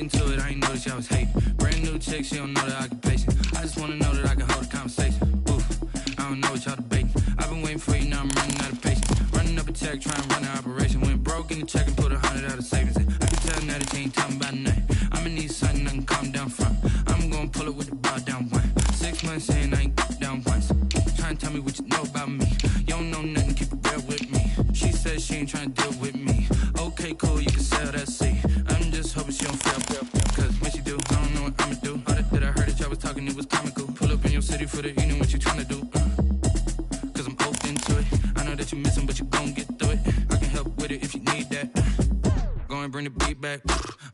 into it, I ain't noticed y'all was hating. Brand new chick, she don't know the occupation. I just wanna know that I can hold a conversation. Oof, I don't know what y'all debating. I've been waiting for you, now I'm running out of patience. Running up a check, trying to run an operation. Went broke in the check and put 100 out of savings in. I can tell now that you ain't talking about nothing. I'ma need something I can calm down from. I'm gonna pull it with the bar down one. 6 months in, I ain't down once. Trying to tell me what you know about me. You don't know nothing, keep it real with me. She says she ain't trying to deal with me. Okay, cool, you can sell that seat. I'm just hoping she don't fail. Cause when she do, I don't know what I'ma do. All that I heard that y'all was talking, it was comical. Pull up in your city for the evening, what you trying to do? Cause I'm open to it. I know that you missing, but you gon' get through it. I can help with it if you need that. Go and bring the beat back.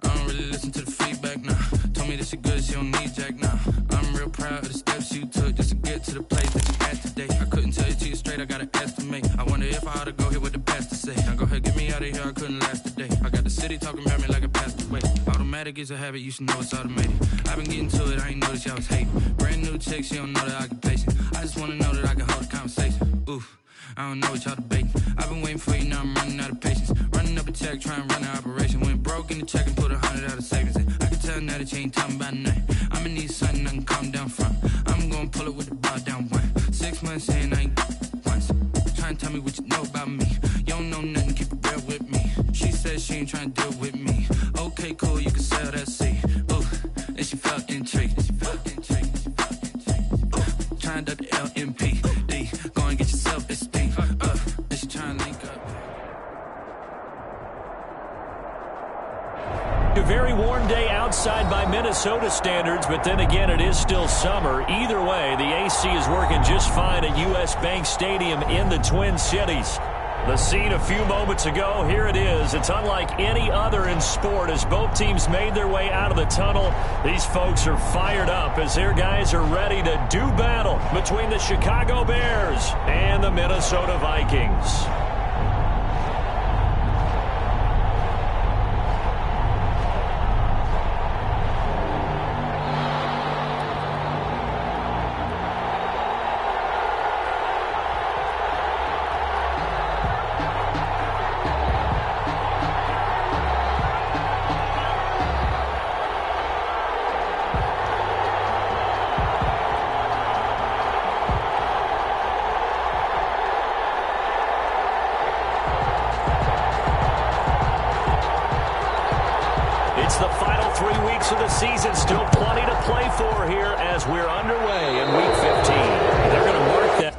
I don't really listen to the feedback, nah. Told me that she good, she don't need jack, nah. I'm real proud of the steps you took just to get to the place that you at today. I couldn't tell you to you straight, I gotta estimate. I wonder if I ought to go here with the best to say. Now go ahead, get me out of here, I couldn't last a day. I got the city talking about me like I passed away. Automatic is a habit, you should know it's automated. I've been getting to it, I ain't noticed y'all was hating. Brand new chick, she don't know the occupation. I just wanna know that I can hold a conversation. Oof, I don't know what y'all debating. I've been waiting for you, now I'm running out of patience. Running up a check, trying to run an operation. Went broke in the check and put 100 out of savings in. I can tell now that you ain't talking about nothing. I'ma need something I can calm down from. I'm gonna pull it with the bar down one. 6 months in, I ain't once. Trying to tell me what you know about me. You don't know nothing, keep it real with me. She says she ain't trying to deal with me. Okay, cool, you can sell that seat. Ooh, and she felt intrigued. Trying to duck the LMPD. Go and get your self-esteem up. And she trying to link up. A very warm day outside by Minnesota standards, but then again, it is still summer. Either way, the AC is working just fine at U.S. Bank Stadium in the Twin Cities. The scene a few moments ago, here it is. It's unlike any other in sport as both teams made their way out of the tunnel. These folks are fired up as their guys are ready to do battle between the Chicago Bears and the Minnesota Vikings. It's the final 3 weeks of the season. Still plenty to play for here as we're underway in Week 15. They're going to mark that.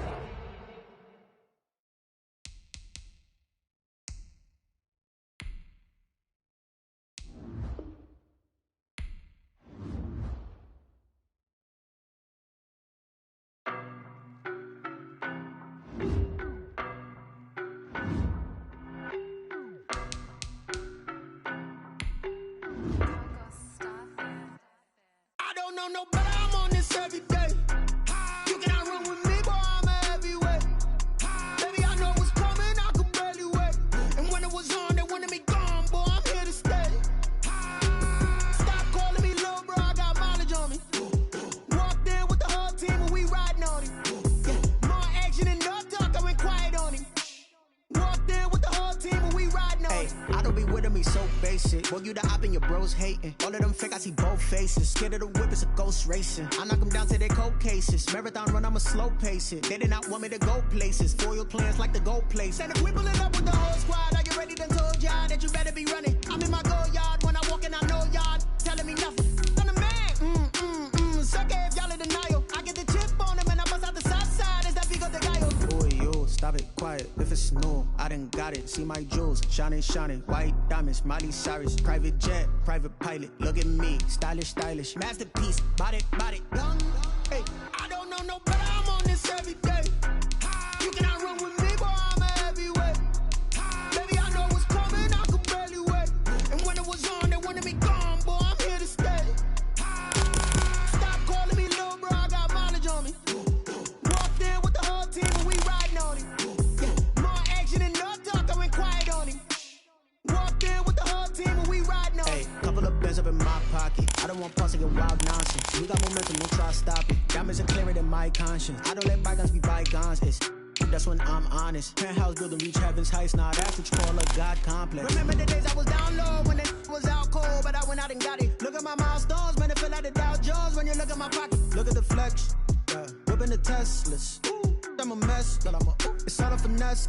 No, but I'm on this every day. You cannot run with me, boy, I'm a heavyweight. Baby, I know what's coming, I could barely wait. And when it was on, they wanted me gone, boy, I'm here to stay. Stop calling me little bro, I got mileage on me. Walked in with the whole team and we riding on him. Yeah, more action and no talk, I went quiet on him. Walked in with the whole team and we riding on him. I don't be with him, he's so basic. Boy, you the op and your bros hating. All of them fake, I see both faces. Scared of the whip, it's a ghost racing. I knock them down to their cold cases. Marathon run, I'ma slow pace it. They did not want me to go places. Foil plans like the gold place. And if we pulling up with the whole squad, are you ready? Done told y'all that you better be running. I'm in my go yard when I walk in, I know y'all telling me nothing. I'm the man, suck it if y'all in denial. I get the chip on him and I bust out the south side. Is that Pico de Gallo? Boy, yo, stop it, quiet. If it's new, I done got it. See my jewels, shining, white diamonds, Miley Cyrus, private jet, private pilot. Look at me, stylish, masterpiece, body, young. Hey, I don't know no better, I'm on this every day. You cannot run with me, boy, I'm a heavyweight. Baby, I know what's coming, I could barely wait. And when it was on, they wanted me gone, boy, I'm here to stay. Stop calling me little bro, I got mileage on me. Walked in with the whole team and we riding on him. Yeah, more action and no talk, I went quiet on him. Walked in with the whole team and we riding on him. Hey, couple of bands up in my pocket. I don't want pulse to get wild nonsense. We got momentum, don't try to stop it. Diamonds are clearer than my conscience. I don't let bygones be bygones. It's that's when I'm honest. Penthouse building, reach heaven's heights, not that's what you call a God complex. Remember the days I was down low when it was out cold, but I went out and got it. Look at my milestones, man, it feel like the Dow Jones when you look at my pocket. Look at the flex, yeah. Whipping the Teslas. I'm a mess, but it's all a finesse.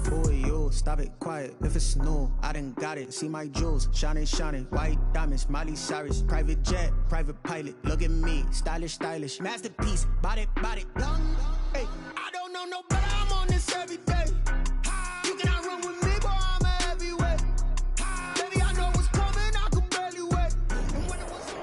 Boy, yo, stop it, quiet. If it's new, I done got it. See my jewels, shining, shining. White diamonds, Miley Cyrus. Private jet, private pilot. Look at me, stylish, stylish. Masterpiece, body, young. Hey, I don't know no better. I'm on this every day. You cannot run with me, boy. I'm a heavyweight. Baby, I know what's coming. I could barely wait. And when it was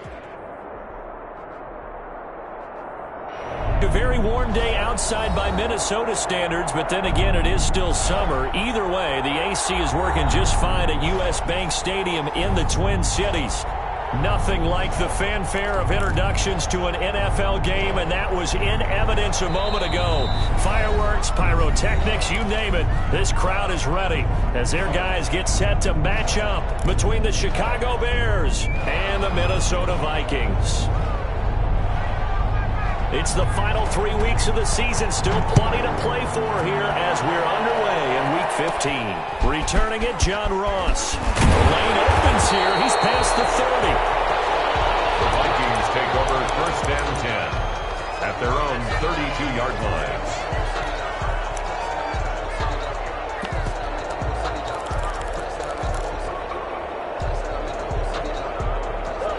a very warm day outside by Minnesota standards, but then again, it is still summer. Either way, the AC is working just fine at US Bank Stadium in the Twin Cities. Nothing like the fanfare of introductions to an NFL game, and that was in evidence a moment ago. Fireworks, pyrotechnics, you name it. This crowd is ready as their guys get set to match up between the Chicago Bears and the Minnesota Vikings. It's the final 3 weeks of the season. Still plenty to play for here as we're underway in Week 15. Returning it, John Ross. The lane opens here. He's past the 30. The Vikings take over 1st and 10 at their own 32-yard line.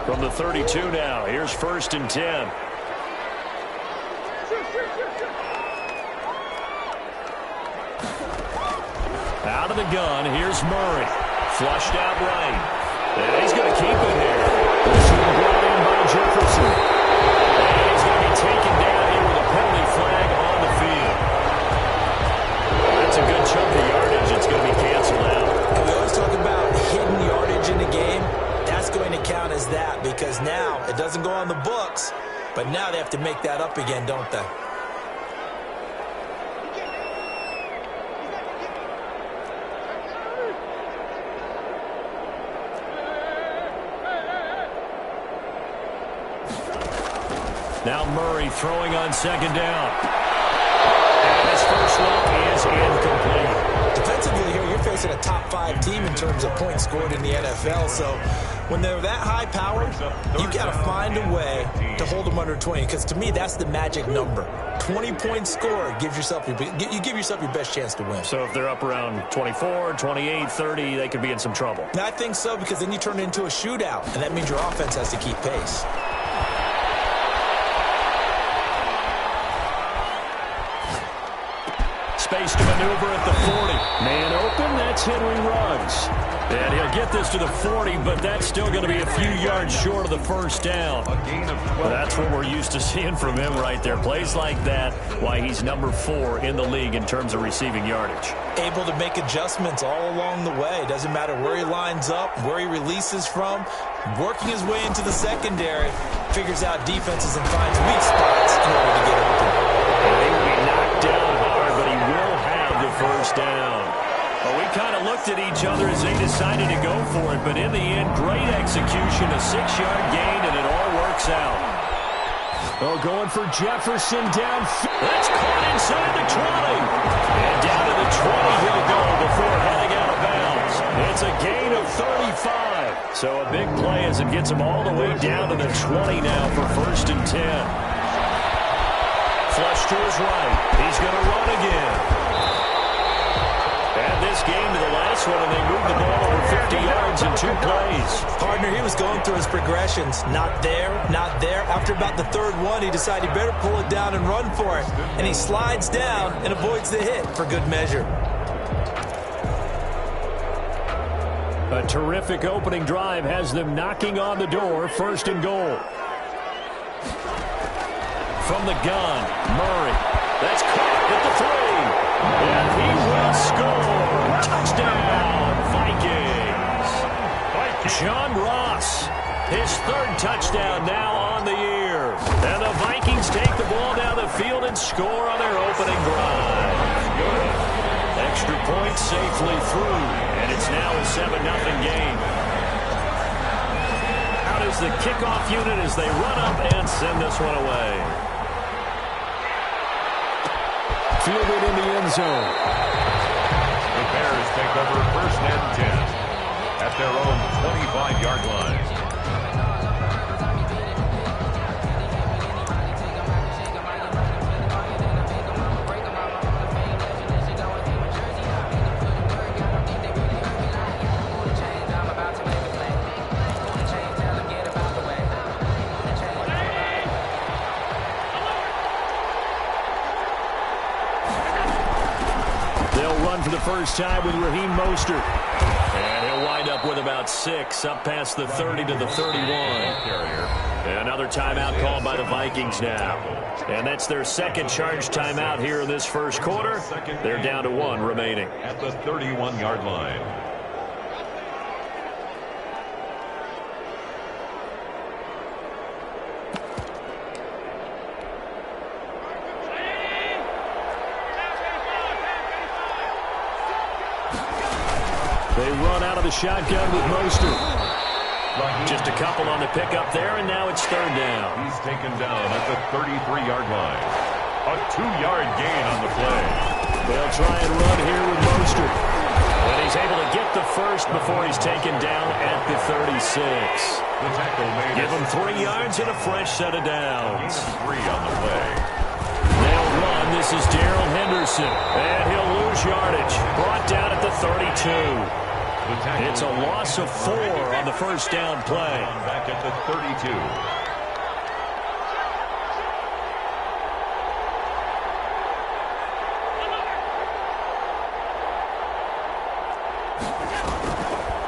From the 32 now, here's 1st and 10. Out of the gun, here's Murray. Flushed out right. And he's going to keep it here. This one brought in by Jefferson. And he's going to be taken down here with a penalty flag on the field. That's a good chunk of yardage. It's going to be canceled out. And we always talk about hidden yardage in the game. That's going to count as that because now it doesn't go on the books, but now they have to make that up again, don't they? Now Murray throwing on 2nd down. And his first look is incomplete. Defensively here, you're facing a top 5 team in terms of points scored in the NFL. So when they're that high powered, you got to find a way to hold them under 20. Because to me, that's the magic number. 20 points scored gives yourself you give yourself your best chance to win. So if they're up around 24, 28, 30, they could be in some trouble. And I think so because then you turn it into a shootout, and that means your offense has to keep pace. Space to maneuver at the 40. Man open, that's Henry Ruggs. And he'll get this to the 40, but that's still going to be a few yards short of the 1st down. Well, that's what we're used to seeing from him right there. Plays like that, why he's number 4 in the league in terms of receiving yardage. Able to make adjustments all along the way. Doesn't matter where he lines up, where he releases from. Working his way into the secondary, figures out defenses and finds weak spots in order to get open. And he will be knocked down hard, but he will have the 1st down. Well, we kind of looked at each other as they decided to go for it, but in the end, great execution, a 6-yard gain, and it all works out. Oh, going for Jefferson down. That's caught inside the 20. And down to the 20 he'll go before heading out of bounds. It's a gain of 35. So a big play as it gets him all the way down to the 20 now for 1st and 10. Flush to his right. He's going to run again. And this game to the last one, and they moved the ball over 50 yards in 2 plays. Partner, he was going through his progressions. Not there, not there. After about the 3rd one, he decided he better pull it down and run for it. And he slides down and avoids the hit for good measure. A terrific opening drive has them knocking on the door. 1st and goal. From the gun, Murray. That's caught at the 3. And he will score. Touchdown, Vikings. John Ross, his 3rd touchdown now on the year. And the Vikings take the ball down the field and score on their opening drive. Extra point safely through, and it's now a 7-0 game. Out is the kickoff unit as they run up and send this one away. fielded in the end zone. The Bears take over 1st and 10 at their own 25-yard line. For the first time with Raheem Mostert. And he'll wind up with about 6, up past the 30 to the 31. Another timeout called by the Vikings now. And that's their second charge timeout here in this first quarter. They're down to 1 remaining. At the 31-yard line. They run out of the shotgun with Mostert. Just a couple on the pickup there, and now it's 3rd down. He's taken down at the 33-yard line. A 2-yard gain on the play. They'll try and run here with Mostert. And he's able to get the first before he's taken down at the 36. The tackle made. Give him 3 yards and a fresh set of downs. 3 on the play. They'll run. This is Darrell Henderson. And he'll lose yardage. Brought down at the 32. It's a loss of 4 on the first down play. Back at the 32.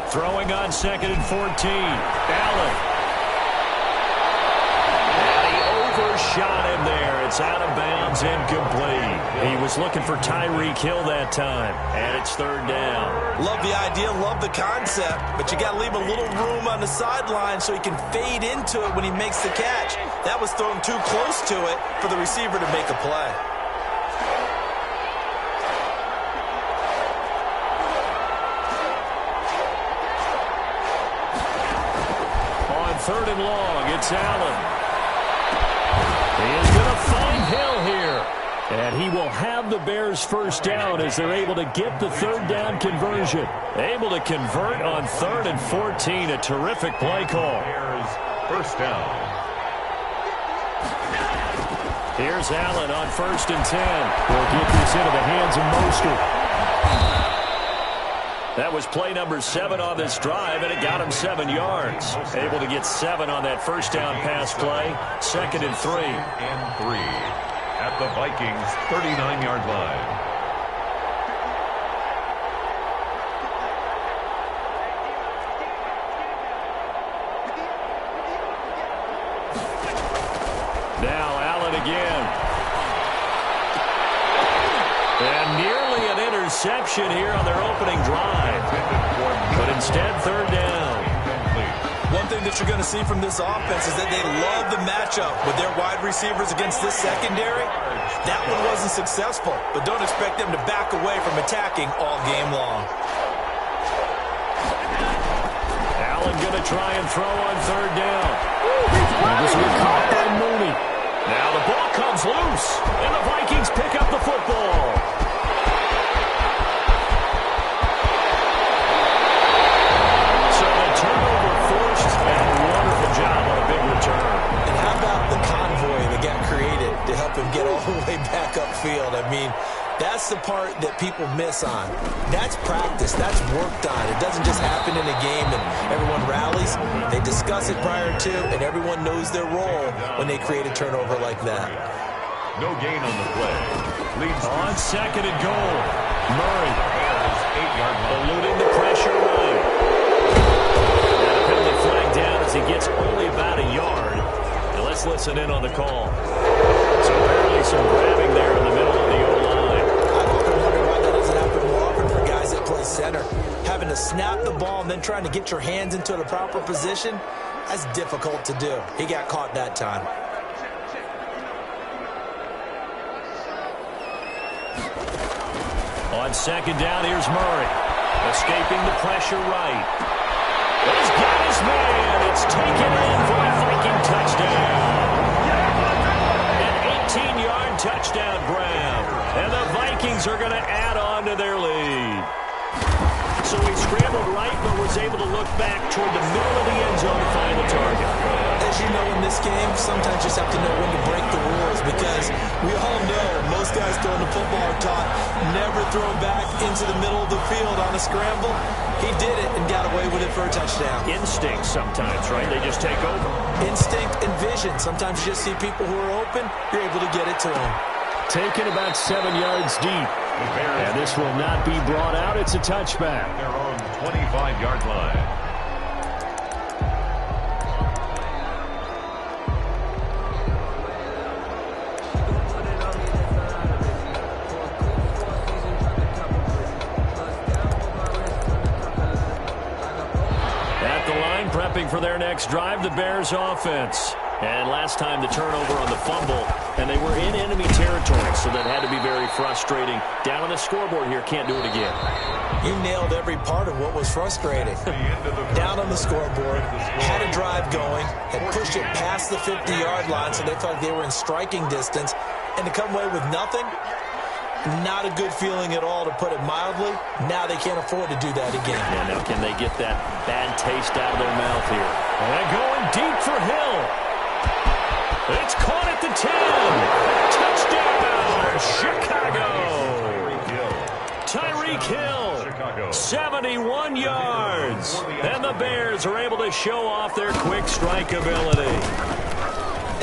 Throwing on 2nd and 14. Allen. And he overshot him there. It's out of bounds, incomplete. He was looking for Tyreek Hill that time. And it's 3rd down. Love the idea, love the concept, but you got to leave a little room on the sideline so he can fade into it when he makes the catch. That was thrown too close to it for the receiver to make a play. On 3rd and long, it's Allen. He is going to find Hill here. And he will have the Bears first down as they're able to get the 3rd down conversion. Able to convert on 3rd and 14. A terrific play call. Bears first down. Here's Allen on 1st and 10. We'll get this into the hands of Mostert. That was play number 7 on this drive, and it got him 7 yards. Able to get 7 on that first down pass play. 2nd and 3. And 3. At the Vikings' 39-yard line. Now Allen again. And nearly an interception here on their opening drive. But instead, 3rd down. One thing that you're going to see from this offense is that they love the matchup with their wide receivers against this secondary. That one wasn't successful, but don't expect them to back away from attacking all game long. Allen going to try and throw on 3rd down. And this will be caught by Mooney. Now the ball comes loose, and the Vikings pick up the football. So the turnover forced, and a wonderful job on a big return. And how about the convoy that got created to help him get all the way back upfield? I mean, that's the part that people miss on. That's practice. That's worked on. It doesn't just happen in a game and everyone rallies. They discuss it prior to, and everyone knows their role when they create a turnover like that. No gain on the play. Leads on 2nd and goal. Murray. 8-yard line. Eluding the pressure right. And a penalty flag down as he gets only about a yard. And let's listen in on the call. So apparently some grabbing there in the middle of the O-line. I've often wondered why that doesn't happen more often for guys that play center. Having to snap the ball and then trying to get your hands into the proper position, that's difficult to do. He got caught that time. On 2nd down, here's Murray. Escaping the pressure right. He's got his man. It's taken in for a Viking touchdown. An 18-yard touchdown grab. And the Vikings are going to add on to their lead. So he scrambled right, but was able to look back toward the middle of the end zone to find the target. As you know, in this game, sometimes you just have to know when to break the rules, because we all know most guys throwing the football are taught never throw back into the middle of the field on a scramble. He did it and got away with it for a touchdown. Instinct sometimes, right? They just take over. Instinct and vision. Sometimes you just see people who are open, you're able to get it to them. Taken about 7 yards deep. And this will not be brought out. It's a touchback. Their own 25-yard line. At the line, prepping for their next drive, the Bears offense. And last time the turnover on the fumble, and they were in enemy territory, so that had to be very frustrating. Down on the scoreboard here, can't do it again. You nailed every part of what was frustrating. Down on the scoreboard, had a drive going, had pushed it past the 50-yard line, so they felt like they were in striking distance, and to come away with nothing, not a good feeling at all, to put it mildly. Now they can't afford to do that again. Yeah, now can they get that bad taste out of their mouth here? And going deep for Hill. It's caught at the 10. Touchdown, Chicago. Tyreek Hill, 71 yards. And the Bears are able to show off their quick strike ability.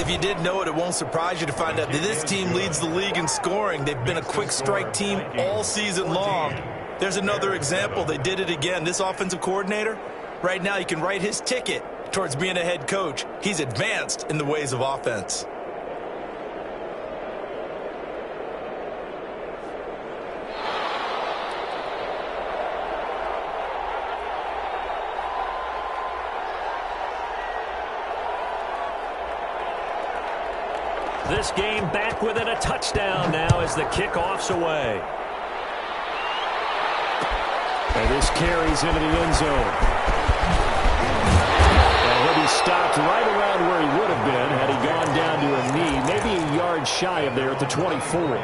If you didn't know it, it won't surprise you to find out that this team leads the league in scoring. They've been a quick strike team all season long. There's another example. They did it again. This offensive coordinator, right now, you can write his ticket towards being a head coach. He's advanced in the ways of offense. This game back within a touchdown now as the kickoff's away. And this carries into the end zone. And he'll be stopped right around where he would have been had he gone down to a knee, maybe a yard shy of there at the 24.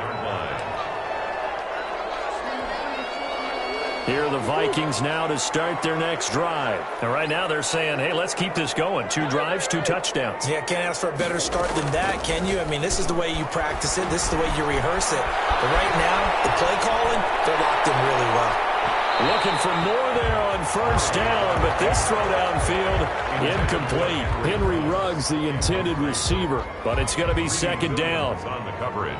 Here are the Vikings now to start their next drive. And right now they're saying, hey, let's keep this going. 2 drives, 2 touchdowns. Yeah, can't ask for a better start than that, can you? I mean, this is the way you practice it. This is the way you rehearse it. But right now, the play calling, they're locked in really well. Looking for more there on first down, but this throw downfield, incomplete. Henry Ruggs, the intended receiver, but it's going to be second down. On the coverage.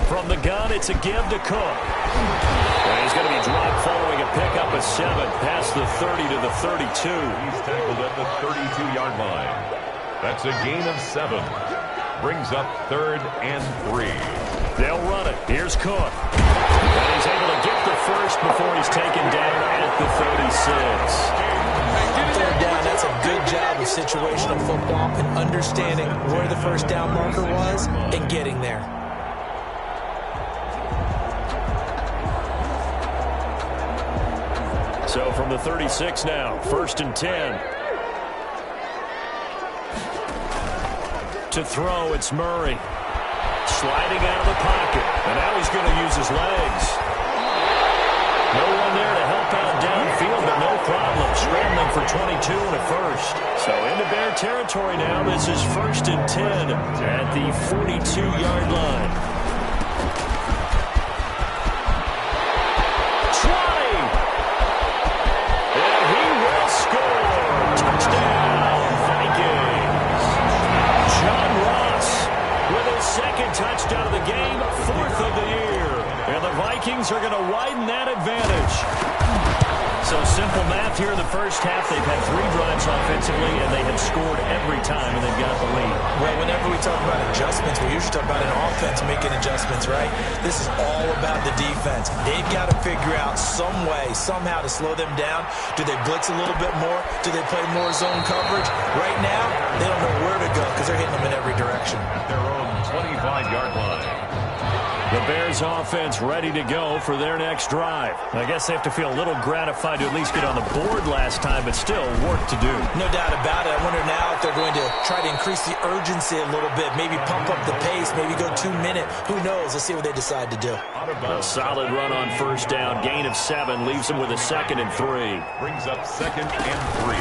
From the gun, it's a give to Cook. And he's going to be dropped following a pickup of 7 past the 30 to the 32. He's tackled at the 32-yard line. That's a gain of 7. Brings up 3rd and 3. They'll run it. Here's Cook. And he's able to get the first before he's taken down at the 36. Third down, that's a good job of situational football and understanding where the first down marker was and getting there. So from the 36 now, 1st and 10. To throw, it's Murray. Sliding out of the pocket. And now he's going to use his legs. No one there to help out downfield, but no problem. Scrambling for 22 and a first. So into Bear territory now. This is 1st and 10 at the 42-yard line. Touchdown of the game, 4th of the year. And the Vikings are going to widen that advantage. So simple math here in the first half. They've had 3 drives offensively, and they have scored every time, and they've got the lead. Well, whenever we talk about adjustments, we usually talk about an offense making adjustments, right? This is all about the defense. They've got to figure out some way, somehow to slow them down. Do they blitz a little bit more? Do they play more zone coverage? Right now, they don't know where to go because they're hitting them in every direction. At their own 25-yard line. The Bears offense ready to go for their next drive. I guess they have to feel a little gratified to at least get on the board last time, but still work to do. No doubt about it. I wonder now if they're going to try to increase the urgency a little bit, maybe pump up the pace, maybe go 2 minute. Who knows? Let's see what they decide to do. A solid run on first down. Gain of 7 leaves them with a 2nd and 3. Brings up 2nd and 3.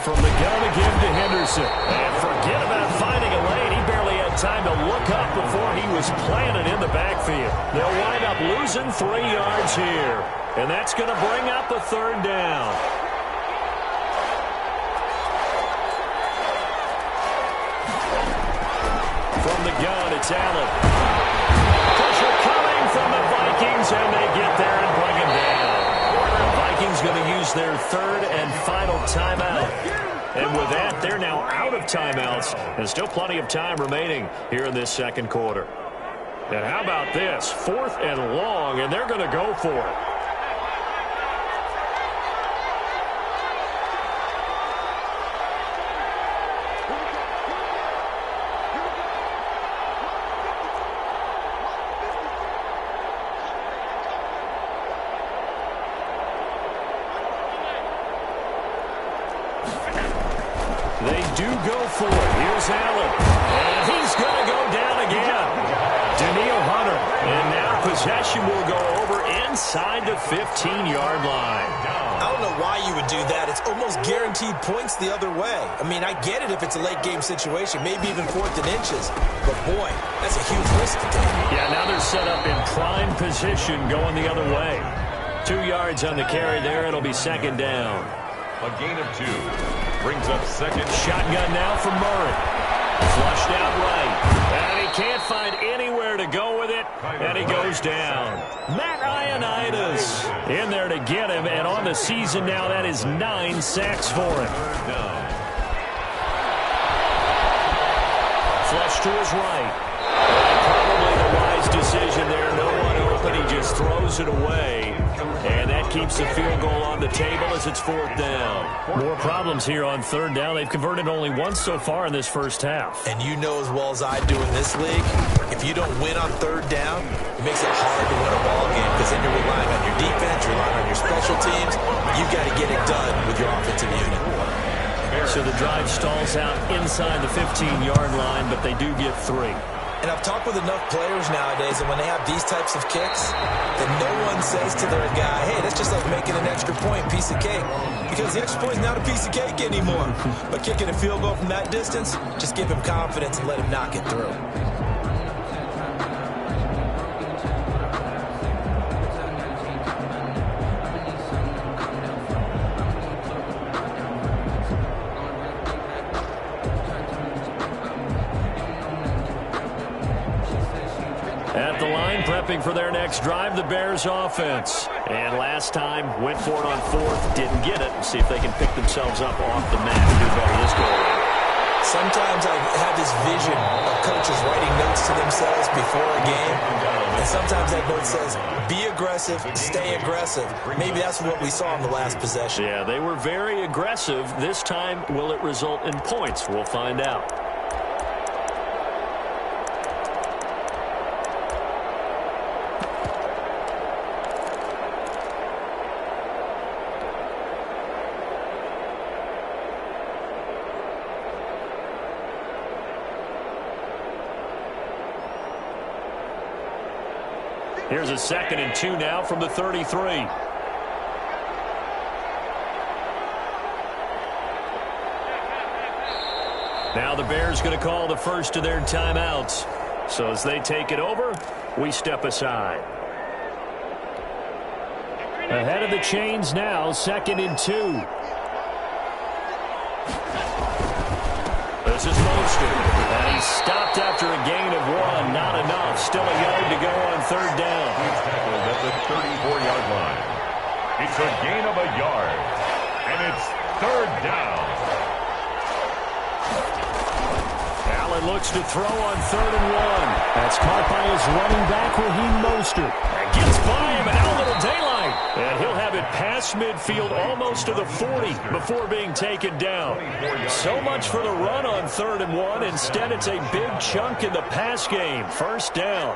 From the gun again to Henderson. And forget about finding a lane. He barely had time to look up before he was planted in the backfield. They'll wind up losing 3 yards here. And that's going to bring up a 3rd down. From the gun, it's Allen. Pressure coming from the Vikings, and they get there and bring him down. The Vikings going to use their 3rd and final timeout. And with that, they're now out of timeouts, and still plenty of time remaining here in this 2nd quarter. And how about this? 4th and long, and they're going to go for it. They do go for it. Here's Allen. And he's going to go down again. Daniil Hunter. And now possession will go over inside the 15-yard line. I don't know why you would do that. It's almost guaranteed points the other way. I mean, I get it if it's a late-game situation, maybe even 4th and inches. But, boy, that's a huge risk to take. Yeah, now they're set up in prime position going the other way. 2 yards on the carry there. It'll be 2nd down. A gain of 2. Brings up 2nd. Shotgun now from Murray. Flushed out right. And he can't find anywhere to go with it. And he goes down. Matt Ioannidis in there to get him. And on the season now, that is 9 sacks for him. Flush to his right. Probably the wise decision there. No one open. He just throws it away. And that keeps the field goal on the table as it's 4th down. More problems here on 3rd down. They've converted only once so far in this first half. And you know as well as I do in this league, if you don't win on 3rd down, it makes it hard to win a ball game because then you're relying on your defense, you're relying on your special teams. You've got to get it done with your offensive unit. So the drive stalls out inside the 15-yard line, but they do get 3. And I've talked with enough players nowadays, and when they have these types of kicks, then no one says to their guy, hey, that's just like making an extra point, piece of cake. Because the extra point is not a piece of cake anymore. But kicking a field goal from that distance, just give him confidence and let him knock it through. At the line, prepping for their next drive, the Bears offense. And last time, went for it on 4th, didn't get it. See if they can pick themselves up off the mat and do better this goal. Sometimes I have this vision of coaches writing notes to themselves before a game. And sometimes that note says, be aggressive, stay aggressive. Maybe that's what we saw in the last possession. Yeah, they were very aggressive. This time, will it result in points? We'll find out. Here's a 2nd and 2 now from the 33. Now the Bears going to call the first of their timeouts. So as they take it over, we step aside. Ahead of the chains now, 2nd and 2. This is Mostert. And he's stopped after a gain of 1. Not enough. Still a yard to go on 3rd down. He's tackled at the 34-yard line. It's a gain of a yard. And it's 3rd down. Allen looks to throw on 3rd and 1. That's caught by his running back, Raheem Mostert. Gets by him, and now a little daylight. And he'll have it past midfield almost to the 40 before being taken down. So much for the run on 3rd and 1. Instead, it's a big chunk in the pass game. 1st down.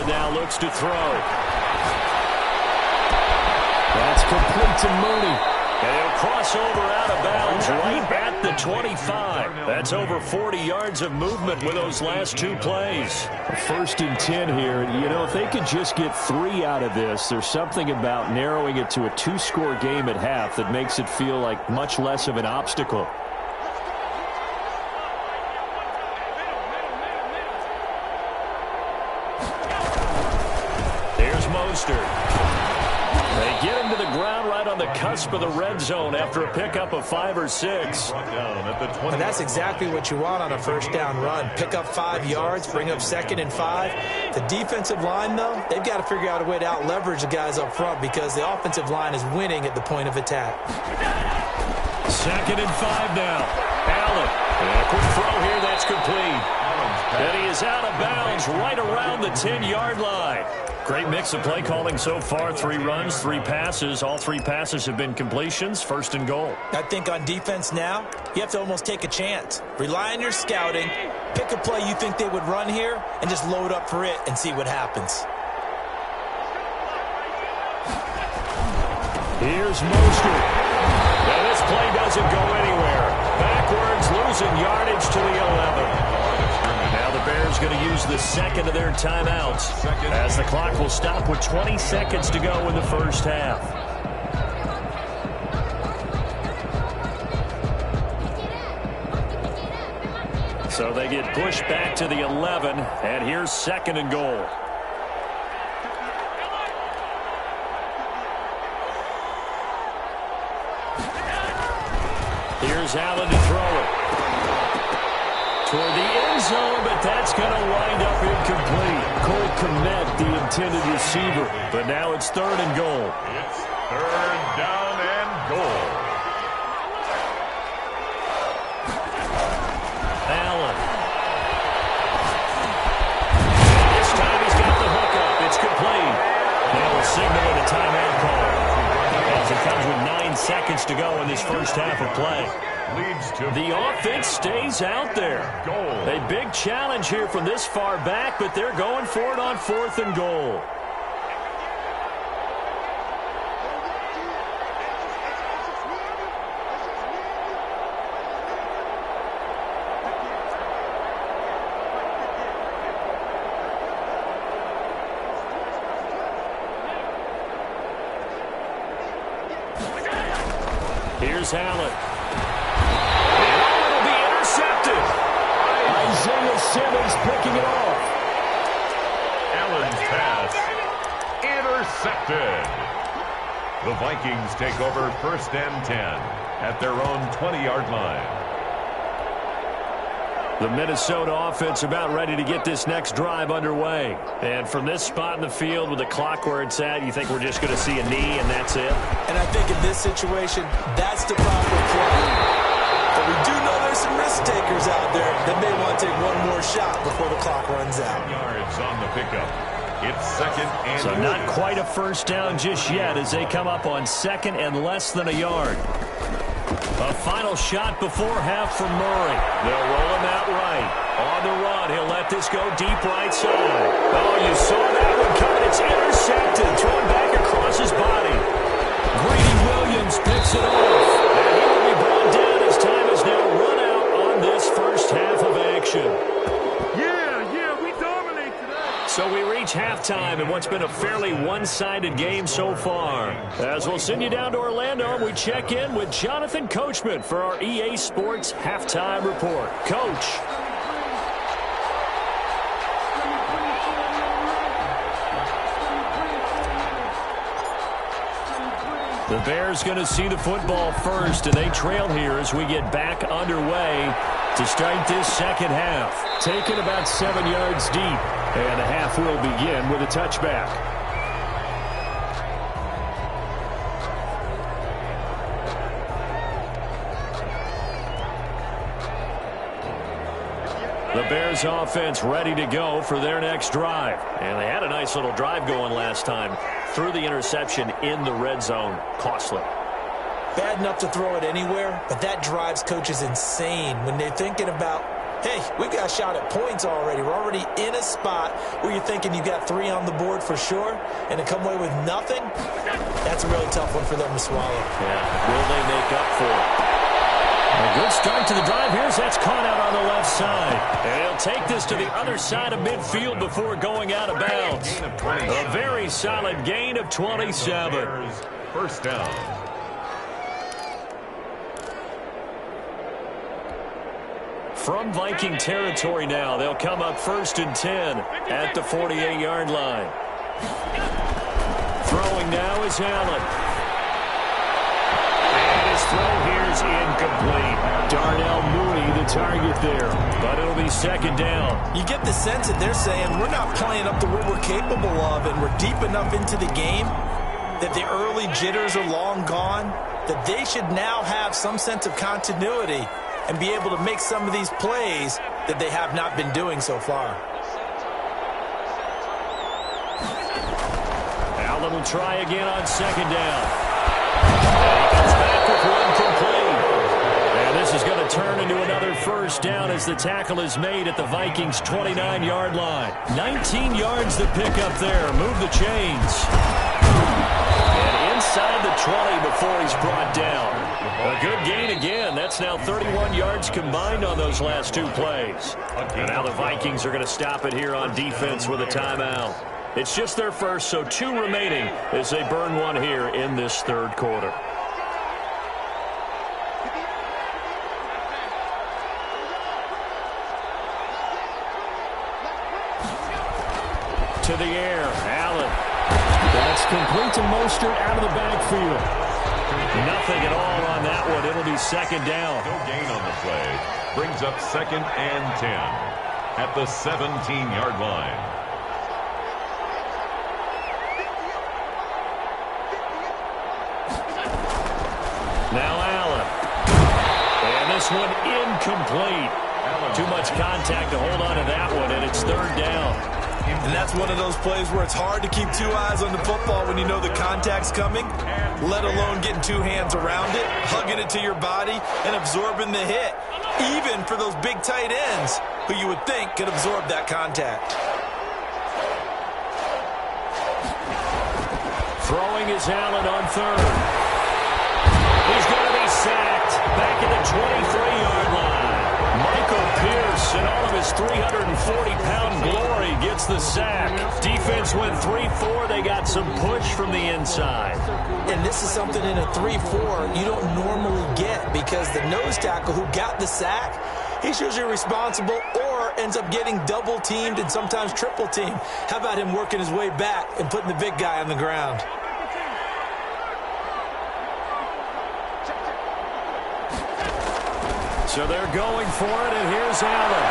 Allen now looks to throw. That's complete to Mooney. And he'll cross over out of bounds right at the 25. That's over 40 yards of movement with those last two plays. 1st and 10 here. You know, if they could just get 3 out of this, there's something about narrowing it to a 2-score game at half that makes it feel like much less of an obstacle. Here's Mostert. They get him to the ground right on the cusp of the red zone after a pickup of 5 or 6. And that's exactly what you want on a 1st down run. Pick up 5 yards, bring up 2nd and 5. The defensive line, though, they've got to figure out a way to out-leverage the guys up front because the offensive line is winning at the point of attack. 2nd and 5 now. Allen. And a quick throw here. That's complete. And he is out of bounds right around the 10-yard line. Great mix of play calling so far. 3 runs, 3 passes. All 3 passes have been completions. 1st and goal. I think on defense now, you have to almost take a chance. Rely on your scouting. Pick a play you think they would run here and just load up for it and see what happens. Here's Mostert. And this play doesn't go anywhere. Backwards, losing yardage to the 11. Now the Bears going to use the 2nd of their timeouts as the clock will stop with 20 seconds to go in the 1st half. So they get pushed back to the 11, and here's 2nd and goal. Here's Allen to throw it. Toward the end zone, but that's going to wind up incomplete. Cole Kmet, the intended receiver. But now it's 3rd and goal. It's 3rd down and goal. Allen. This time he's got the hookup. It's complete. Now a signal and a timeout call. As it comes with 9 seconds to go in this 1st half of play. The offense stays out there. A big challenge here from this far back, but they're going for it on 4th and goal. Here's Allen. Isaiah Simmons picking it off. Allen's pass intercepted. The Vikings take over 1st and 10 at their own 20-yard line. The Minnesota offense about ready to get this next drive underway. And from this spot in the field with the clock where it's at, you think we're just going to see a knee and that's it? And I think in this situation, that's the proper play. But we do know there's some risk takers out there that may want to take one more shot before the clock runs out. Yards on the pickup. It's 2nd and so not quite a 1st down just yet as they come up on 2nd and less than a yard. A final shot before half from Murray. They'll roll him out right. On the run, he'll let this go deep right side. Oh, you saw that one coming. It's intercepted. Thrown back across his body. Greedy Williams picks it off. And he will be brought down as time is now run out on this 1st half of action. Yeah, we dominate today. So we reach halftime in what's been a fairly one-sided game so far. As we'll send you down to Orlando, we check in with Jonathan Coachman for our EA Sports Halftime Report. Coach. The Bears going to see the football first, and they trail here as we get back underway to start this 2nd half. Taken about 7 yards deep, and the half will begin with a touchback. The Bears offense ready to go for their next drive. And they had a nice little drive going last time. Threw the interception in the red zone. Costly. Bad enough to throw it anywhere, but that drives coaches insane when they're thinking about hey, we've got a shot at points already. We're already in a spot where you're thinking you got 3 on the board for sure, and to come away with nothing, that's a really tough one for them to swallow. Yeah, will they make up for it? A good start to the drive. Here's that's caught out on the left side. And he'll take this to the other side of midfield before going out of bounds. A very solid gain of 27. First down. From Viking territory now, they'll come up 1st and 10 at the 48-yard line. Throwing now is Allen. His throw here is incomplete. Darnell Mooney, the target there. But it'll be 2nd down. You get the sense that they're saying we're not playing up to what we're capable of, and we're deep enough into the game that the early jitters are long gone, that they should now have some sense of continuity and be able to make some of these plays that they have not been doing so far. Allen will try again on 2nd down. And he comes back with one complete. And this is going to turn into another 1st down as the tackle is made at the Vikings' 29-yard line. 19 yards to pick up there. Move the chains. And inside the 20 before he's brought down. A good gain again. That's now 31 yards combined on those last 2 plays. And now the Vikings are going to stop it here on defense with a timeout. It's just their first, so 2 remaining as they burn one here in this 3rd quarter. To the air, Allen. That's complete to Mostert out of the backfield. Nothing at all on that one. It'll be 2nd down. No gain on the play. Brings up 2nd and 10 at the 17-yard line. Now Allen. And this one incomplete. Too much contact to hold on to that one, and it's 3rd down. And that's one of those plays where it's hard to keep 2 eyes on the football when you know the contact's coming, let alone getting 2 hands around it, hugging it to your body, and absorbing the hit, even for those big tight ends who you would think could absorb that contact. Throwing is Allen on 3rd. He's going to be sacked back at the 23-yard line. Michael Pierce, in all of his 340-pound glory, gets the sack. Defense went 3-4. They got some push from the inside. And this is something in a 3-4 you don't normally get because the nose tackle who got the sack, he's usually responsible or ends up getting double-teamed and sometimes triple-teamed. How about him working his way back and putting the big guy on the ground? So they're going for it, and here's Allen.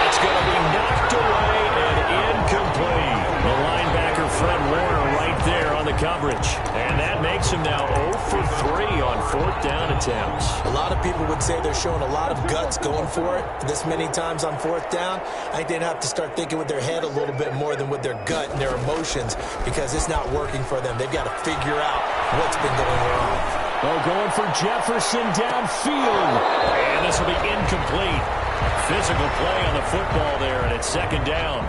It's going to be knocked away and incomplete. The linebacker, Fred Warner, right there on the coverage. And that makes him now 0 for 3 on 4th down attempts. A lot of people would say they're showing a lot of guts going for it this many times on 4th down. I think they'd have to start thinking with their head a little bit more than with their gut and their emotions because it's not working for them. They've got to figure out what's been going wrong. Oh, going for Jefferson downfield. And this will be incomplete. Physical play on the football there, and it's 2nd down.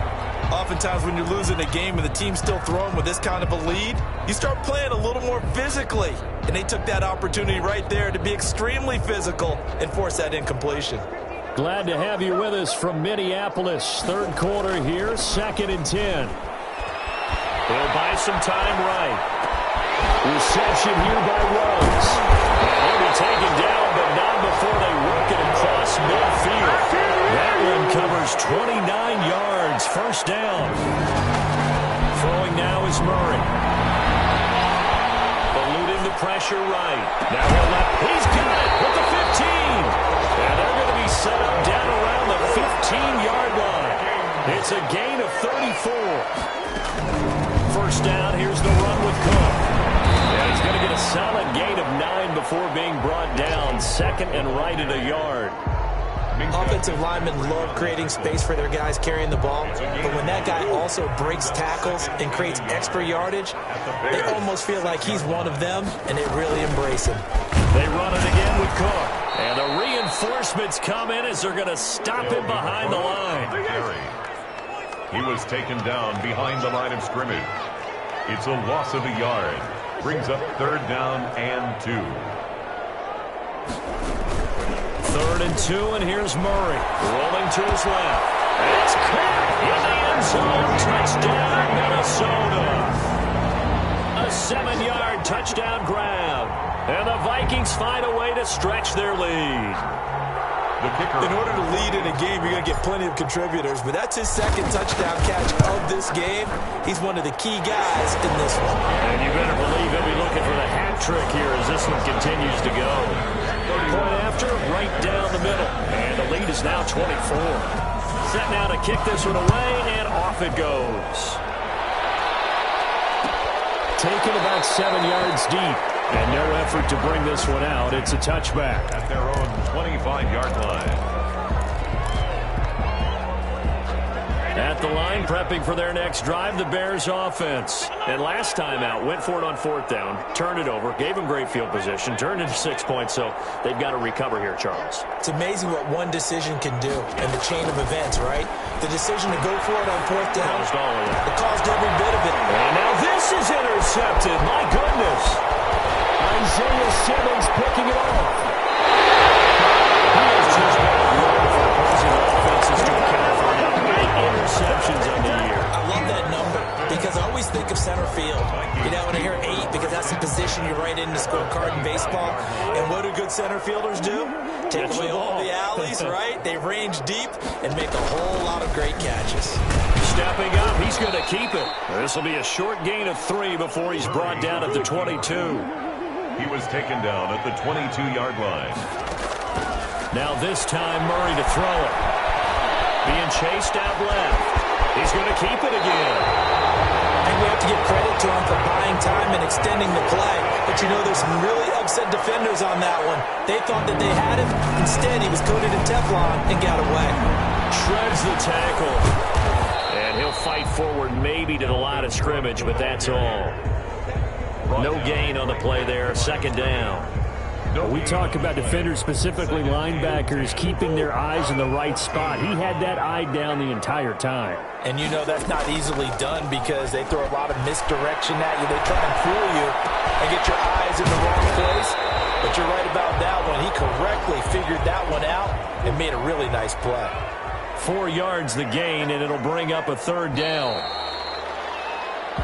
Oftentimes when you're losing a game and the team's still throwing with this kind of a lead, you start playing a little more physically. And they took that opportunity right there to be extremely physical and force that incompletion. Glad to have you with us from Minneapolis. 3rd quarter here, 2nd and 10. They'll buy some time right. Reception here by Rose. He'll be taken down, but not before they work it across midfield. That one covers 29 yards. 1st down. Throwing now is Murray. Eluding the pressure right. Now he's got it with the 15. And they're going to be set up down around the 15-yard line. It's a gain of 34. 1st down, here's the run with Cook. And he's going to get a solid gain of 9 before being brought down. 2nd and right at a yard. Offensive linemen love creating space for their guys carrying the ball, but when that guy also breaks tackles and creates extra yardage, they almost feel like he's one of them, and they really embrace him. They run it again with Cook. And the reinforcements come in as they're going to stop him behind the line. He was taken down behind the line of scrimmage. It's a loss of a yard. Brings up 3rd down and 2. 3rd and 2, and here's Murray. Rolling to his left. It's caught in the end zone. Touchdown, Minnesota. A 7-yard touchdown grab. And the Vikings find a way to stretch their lead. In order to lead in a game, you're going to get plenty of contributors, but that's his 2nd touchdown catch of this game. He's one of the key guys in this one. And you better believe he'll be looking for the hat trick here as this one continues to go. Point after, right down the middle. And the lead is now 24. Set now to kick this one away, and off it goes. Taken about 7 yards deep. And no effort to bring this one out. It's a touchback. At their own 25-yard line. At the line, prepping for their next drive, the Bears offense. And last time out, went for it on 4th down, turned it over, gave them great field position, turned into 6 points, so they've got to recover here, Charles. It's amazing what one decision can do in the chain of events, right? The decision to go for it on 4th down, it caused every bit of it. And now this is intercepted. My goodness. Isaiah Simmons picking it off. He has just got a run for opposing offenses to account for now. 8 interceptions on the year. I love that number because I always think of center field. You know, when I hear 8, because that's the position you write in the scorecard in baseball. And what do good center fielders do? Take away all the alleys, right? They range deep and make a whole lot of great catches. Stepping up, he's going to keep it. This will be a short gain of 3 before he's brought down at the 22. He was taken down at the 22-yard line. Now this time, Murray to throw it. Being chased out left. He's going to keep it again. And we have to give credit to him for buying time and extending the play. But you know, there's some really upset defenders on that one. They thought that they had him. Instead, he was coated in Teflon and got away. Shreds the tackle. And he'll fight forward maybe to the line of scrimmage, but that's all. No gain on the play there. 2nd down. We talk about defenders, specifically linebackers, keeping their eyes in the right spot. He had that eye down the entire time. And you know that's not easily done because they throw a lot of misdirection at you. They try and fool you and get your eyes in the wrong place. But you're right about that one. He correctly figured that one out and made a really nice play. 4 yards the gain, and it'll bring up a 3rd down.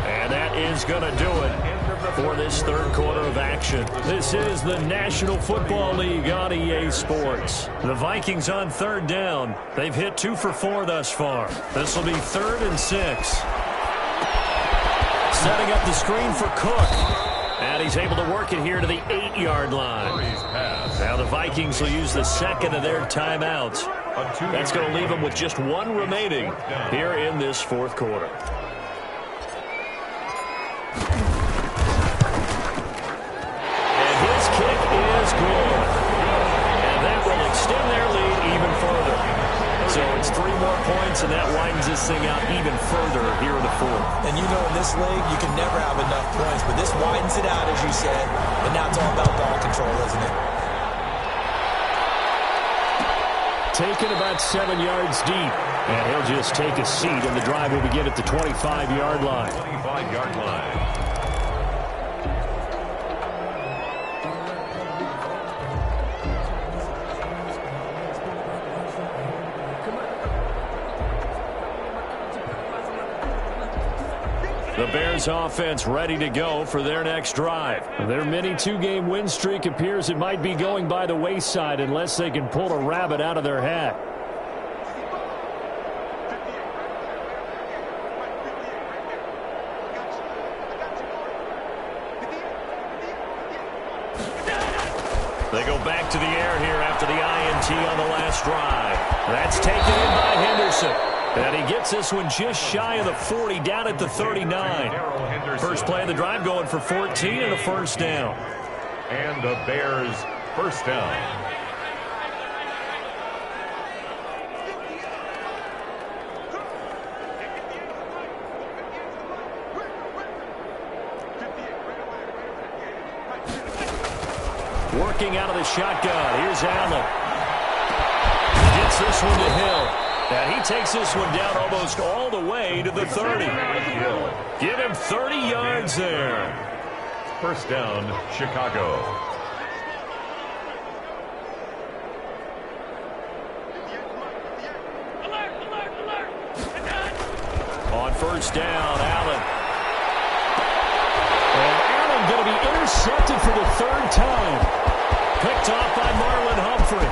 And that is going to do it for this 3rd quarter of action. This is the National Football League on EA Sports. The Vikings on 3rd down. They've hit 2 for 4 thus far. This will be 3rd and 6. Setting up the screen for Cook. And he's able to work it here to the 8-yard line. Now the Vikings will use the 2nd of their timeouts. That's going to leave them with just 1 remaining here in this 4th quarter. Is good. And that will extend their lead even further. So it's 3 more points, and that widens this thing out even further here in the 4th. And you know in this league, you can never have enough points, but this widens it out, as you said, and now it's all about ball control, isn't it? Taken about 7 yards deep, and he'll just take a seat, and the drive will begin at the 25-yard line. 25-yard line. The Bears offense ready to go for their next drive. Their mini 2-game win streak appears it might be going by the wayside unless they can pull a rabbit out of their hat. They go back to the air here after the INT on the last drive. That's taken in by Henderson. And he gets this one just shy of the 40, down at the 39. First play of the drive going for 14 and a 1st down. And the Bears' 1st down. Working out of the shotgun. Here's Allen. Gets this one to Hill. And he takes this one down almost all the way to the 30. Give him 30 yards there. First down, Chicago. On first down, Allen. And Allen going to be intercepted for the third time. Picked off by Marlon Humphrey.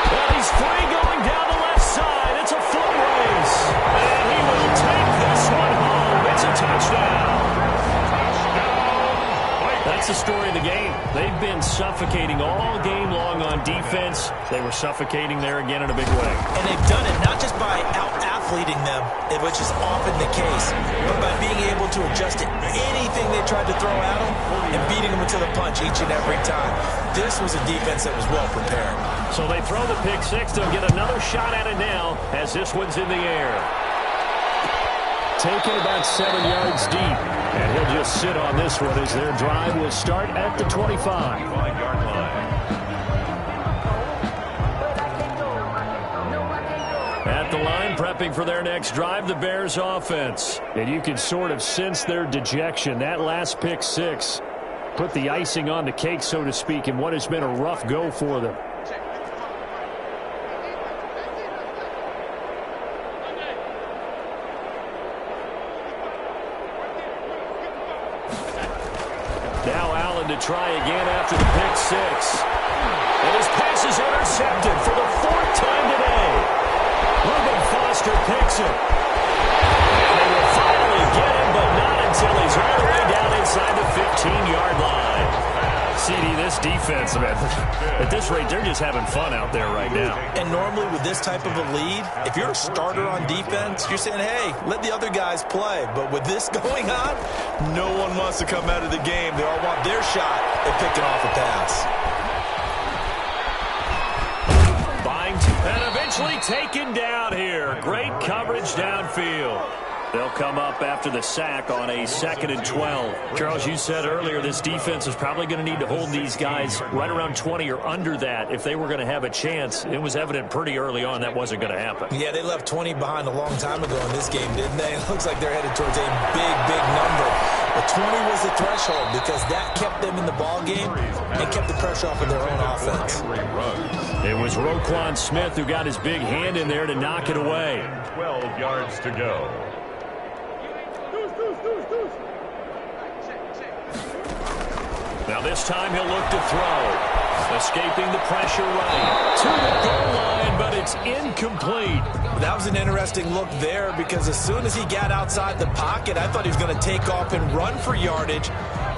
Well, he's free going down the left side. It's a foot race. And he will take this one home. It's a touchdown. That's the story of the game. They've been suffocating all game long on defense. They were suffocating there again in a big way. And they've done it not just by out-athleting them, which is often the case, but by being able to adjust to anything they tried to throw at them and beating them to the punch each and every time. This was a defense that was well prepared. So they throw the pick six. They'll get another shot at it now as this one's in the air. Taken about 7 yards deep. And he'll just sit on this one as their drive will start at the 25. At the line, prepping for their next drive, the Bears offense. And you can sort of sense their dejection. That last pick six put the icing on the cake, so to speak, in what has been a rough go for them. Now Allen to try again after the pick six. And his pass is intercepted for the fourth time today. Reuben Foster picks it. And they will finally get him, but not until he's all the way down inside the 15-yard line. CD, this defense, man, at this rate, they're just having fun out there right now. And normally with this type of a lead, if you're a starter on defense, you're saying, hey, let the other guys play. But with this going on, no one wants to come out of the game. They all want their shot at picking off a pass. And eventually taken down here. Great coverage downfield. They'll come up after the sack on a 2nd and 12. Charles, you said earlier this defense is probably going to need to hold these guys right around 20 or under that if they were going to have a chance. It was evident pretty early on that wasn't going to happen. Yeah, they left 20 behind a long time ago in this game, didn't they? It looks like they're headed towards a big, big number. But 20 was the threshold because that kept them in the ball game and kept the pressure off of their own offense. It was Roquan Smith who got his big hand in there to knock it away. 12 yards to go. Now this time he'll look to throw. Escaping the pressure right to the goal line, but it's incomplete. That was an interesting look there because as soon as he got outside the pocket, I thought he was going to take off and run for yardage.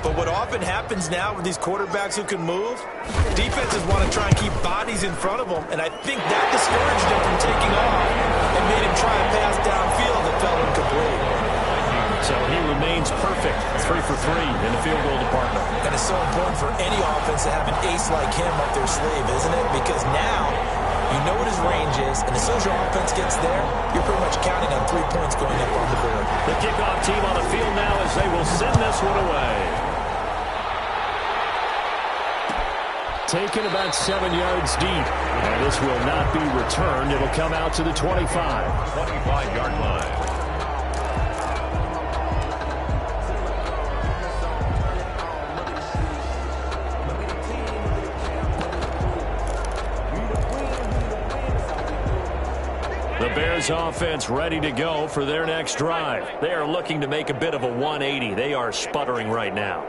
But what often happens now with these quarterbacks who can move, defenses want to try and keep bodies in front of them, and I think that discouraged him from taking off and made him try a pass downfield that fell incomplete. So he remains perfect, 3 for 3 in the field goal department. And it's so important for any offense to have an ace like him up their sleeve, isn't it? Because now you know what his range is, and as soon as your offense gets there, you're pretty much counting on 3 points going up on the board. The kickoff team on the field now as they will send this one away. Taken about 7 yards deep. And this will not be returned. It'll come out to the 25. 25-yard line. The Bears offense ready to go for their next drive. They are looking to make a bit of a 180. They are sputtering right now.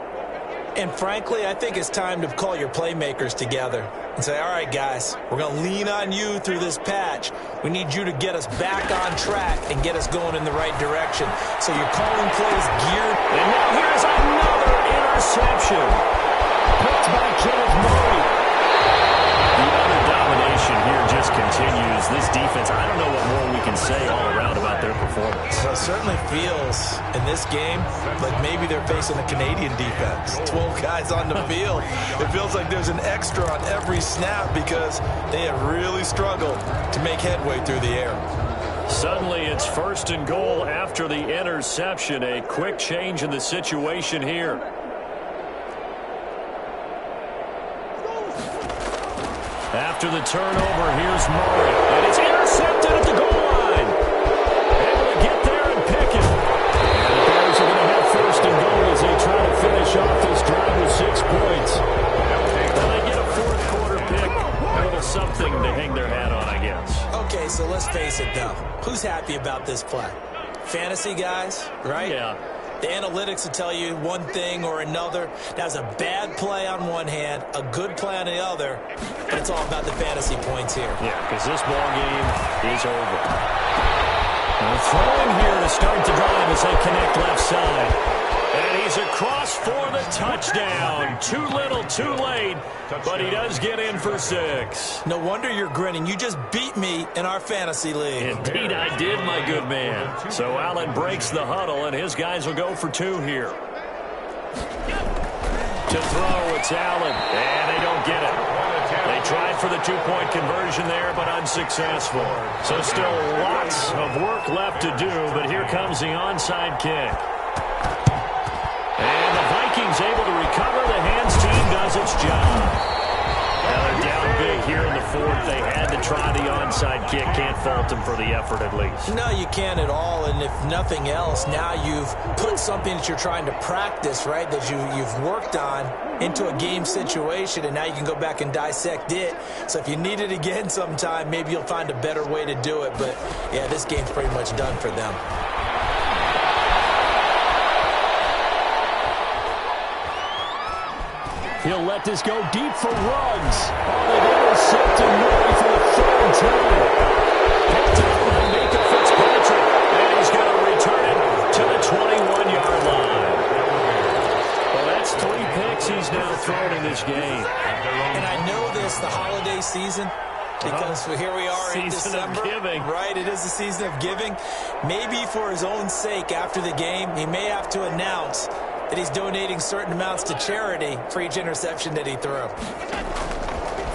And frankly, I think it's time to call your playmakers together and say, all right, guys, we're going to lean on you through this patch. We need you to get us back on track and get us going in the right direction. So you're calling plays geared. And now here's another interception. Picked by Kenneth Murray. The utter domination here just continues. This defense, I don't know what more we can say all around about their performance. Well, it certainly feels in this game like maybe they're facing a Canadian defense. 12 guys on the field. It feels like there's an extra on every snap because they have really struggled to make headway through the air. Suddenly it's 1st and goal after the interception. A quick change in the situation here. After the turnover, here's Murray. And it's intercepted at the goal line. Able to get there and pick it. And the Bears are going to have first and goal as they try to finish off this drive with 6 points. And they get a fourth quarter pick. A little something to hang their hat on, I guess. Okay, so let's face it, though. Who's happy about this play? Fantasy guys, right? Yeah. The analytics will tell you one thing or another. That's a bad play on one hand, a good play on the other, but it's all about the fantasy points here. Yeah, because this ball game is over. And throwing here to start the drive as they connect left side. And he's across for the touchdown. Too little, too late, but he does get in for 6. No wonder you're grinning. You just beat me in our fantasy league. Indeed I did, my good man. So Allen breaks the huddle, and his guys will go for 2 here. To throw, it's Allen, and they don't get it. They tried for the 2-point conversion there, but unsuccessful. So still lots of work left to do, but here comes the onside kick. And the Vikings able to recover. The hands team does its job. Now they're down big here in the fourth. They had to try the onside kick. Can't fault them for the effort at least. No, you can't at all. And if nothing else, now you've put something that you're trying to practice, right, that you've worked on into a game situation, and now you can go back and dissect it. So if you need it again sometime, maybe you'll find a better way to do it. But, yeah, this game's pretty much done for them. He'll let this go deep for Ruggs. Oh, they've intercepted Murray for the 3rd time. Picked up by Micah Fitzpatrick. And he's going to return it to the 21-yard line. Well, that's 3 picks he's now thrown in this game. And I know this, the holiday season, because here we are in December. Season of giving. Right, it is the season of giving. Maybe for his own sake after the game, he may have to announce that he's donating certain amounts to charity for each interception that he threw.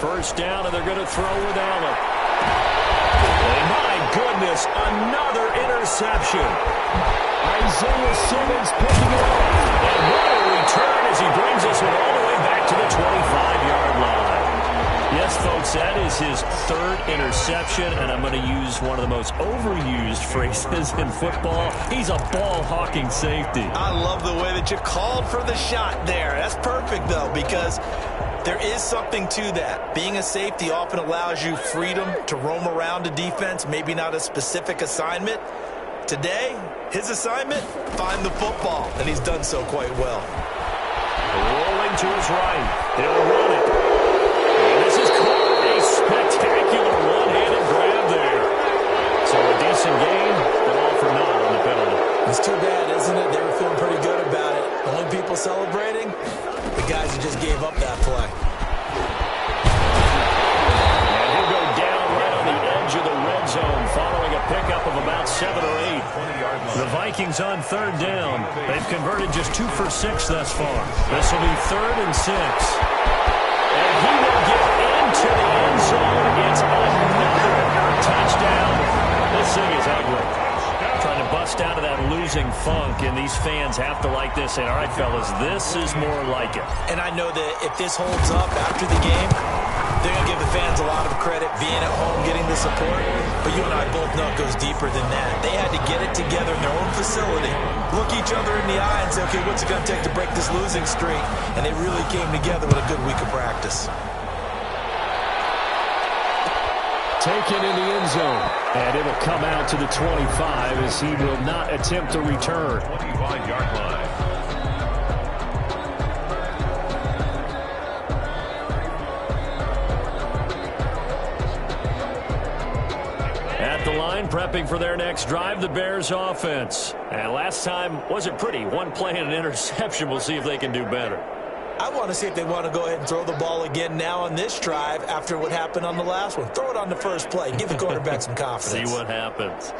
First down, and they're going to throw with Allen. And my goodness, another interception. Isaiah Simmons picking it up. And what a return as he brings us all the way back to the 25-yard line. Yes, folks, that is his 3rd interception, and I'm going to use one of the most overused phrases in football. He's a ball-hawking safety. I love the way that you called for the shot there. That's perfect, though, because there is something to that. Being a safety often allows you freedom to roam around a defense, maybe not a specific assignment. Today, his assignment, find the football, and he's done so quite well. Rolling to his right. He'll run it. This is a spectacular one-handed grab there. So a decent game, but all for naught on the penalty. It's too bad, isn't it? They were feeling pretty good about it. The only people celebrating, the guys who just gave up that play. And he'll go down right on the edge of the red zone following a pickup of about 7 or 8. The Vikings on 3rd down. They've converted just 2 for 6 thus far. This will be 3rd and 6. And he will get into the end zone. It's another touchdown. This thing is ugly. Trying to bust out of that losing funk, and these fans have to like this. And, all right, fellas, this is more like it. And I know that if this holds up after the game, they're going to give the fans a lot of credit being at home, getting the support. But you and I both know it goes deeper than that. They had to get it together in their own facility, look each other in the eye and say, okay, what's it going to take to break this losing streak? And they really came together with a good week of practice. Taken in the end zone. And it'll come out to the 25 as he will not attempt to return. 25-yard line. At the line, prepping for their next drive, the Bears offense. And last time wasn't pretty. 1 play and an interception. We'll see if they can do better. I want to see if they want to go ahead and throw the ball again now on this drive after what happened on the last one. Throw it on the first play. Give the quarterback some confidence. See what happens.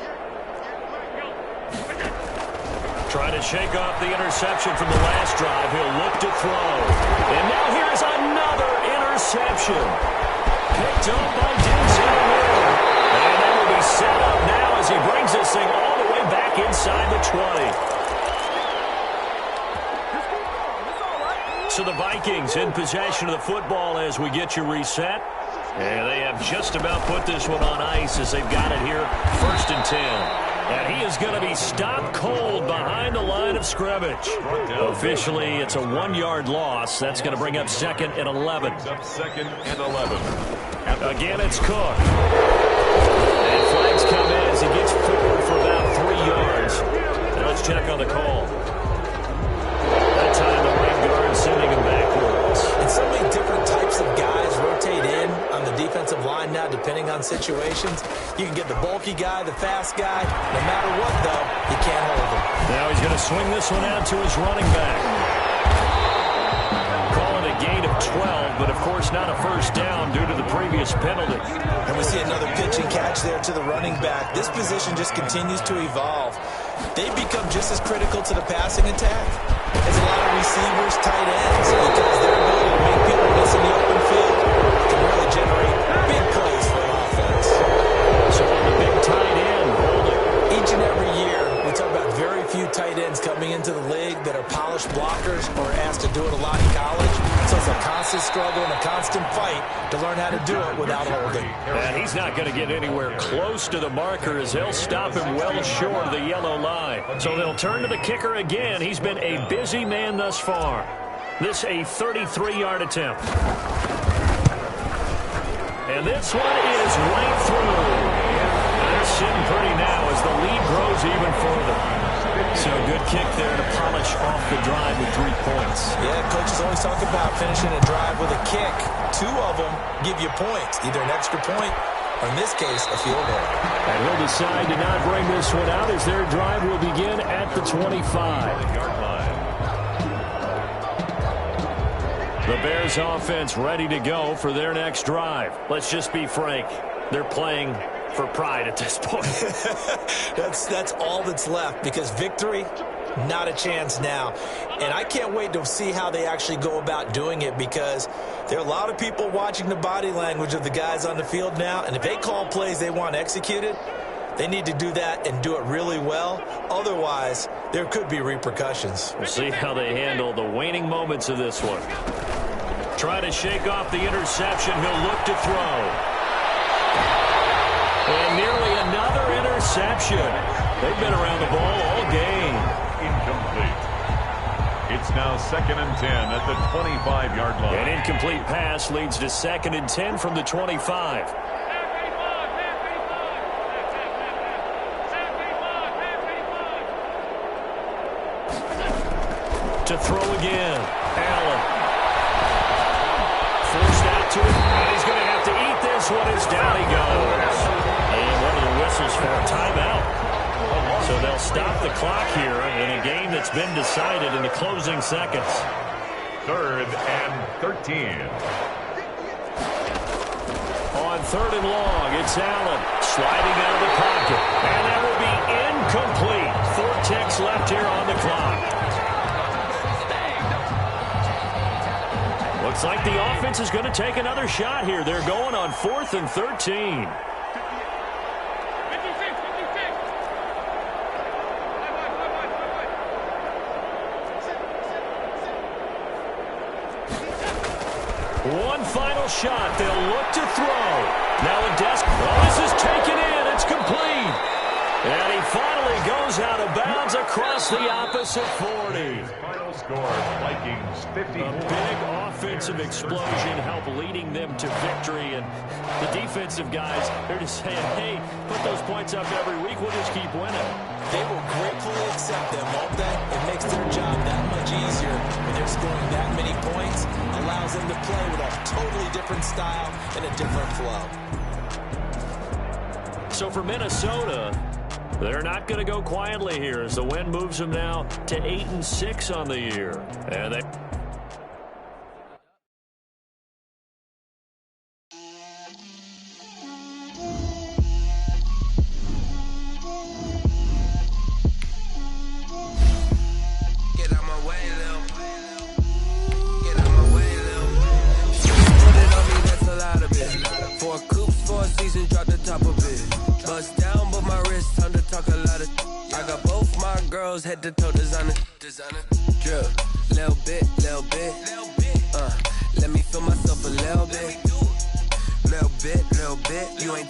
Trying to shake off the interception from the last drive. He'll look to throw. And now here's another interception. Picked up by Denzel Ward. And that will be set up now as he brings this thing all the way back inside the 20. So the Vikings in possession of the football as we get you reset. And they have just about put this one on ice as they've got it here, 1st and 10. And he is going to be stopped cold behind the line of scrimmage. Officially, it's a 1-yard loss. That's going to bring up 2nd and 11. Second and 11. Again, it's Cook. And flags come in as he gets forward for about 3 yards. And let's check on the call. That time the right guard sending him backwards. And so many different types of guys rotate in on the defensive line now, depending on situations. You can get the bulky guy, the fast guy. No matter what, though, you can't hold him. Now he's going to swing this one out to his running back. Calling a gain of 12, but of course not a first down due to the previous penalty. And we see another pitch and catch there to the running back. This position just continues to evolve. They become just as critical to the passing attack as a lot of receivers, tight ends, because their ability to make people miss in the open field can really generate big plays for an offense. So on the big tight end, holding. Each and every year, we talk about very few tight ends coming into the league that are polished blockers or asked to do it a lot in college. So it's a constant struggle and a constant fight to learn how to do it without holding. And he's not going to get anywhere close to the marker as they'll stop him well short of the yellow line. So they'll turn to the kicker again. He's been a busy man thus far. This a 33-yard attempt. And this one is right through. They're sitting pretty now as the lead grows even further. So good kick there to polish off the drive with 3 points. Yeah, coaches always talk about finishing a drive with a kick. 2 of them give you points, either an extra point or, in this case, a field goal. And he'll decide to not bring this one out as their drive will begin at the 25. The Bears offense ready to go for their next drive. Let's just be frank. They're playing for pride at this point. That's all that's left, because victory, not a chance now. And I can't wait to see how they actually go about doing it, because there are a lot of people watching the body language of the guys on the field now, and if they call plays they want executed, they need to do that and do it really well. Otherwise, there could be repercussions. We'll see how they handle the waning moments of this one. Try to shake off the interception. He'll look to throw. And nearly another interception. They've been around the ball all game. Incomplete. It's now 2nd and 10 at the 25-yard line. An incomplete pass leads to 2nd and 10 from the 25. To throw again. Allen. Forced out to him. And he's going to have to eat this one as down he goes. And one of the whistles for a timeout. So they'll stop the clock here in a game that's been decided in the closing seconds. 3rd and 13. On 3rd and long, it's Allen sliding out of the pocket. And that will be incomplete. 4 ticks left here on the clock. Looks like the offense is going to take another shot here. They're going on 4th and 13. One final shot. They'll look to throw. Now a desk. Oh, this is taken in. It's complete. And he finally goes out of bounds across the opposite 40. Final score, Vikings 54. A big offensive explosion helped leading them to victory. And the defensive guys, they're just saying, hey, put those points up every week. We'll just keep winning. They will gratefully accept them, won't they? It makes their job that much easier when they're scoring that many points. Allows them to play with a totally different style and a different flow. So for Minnesota, they're not going to go quietly here as the win moves them now to 8-6 on the year. And they... Head to toe designer, drip, little bit, let me feel myself a little bit,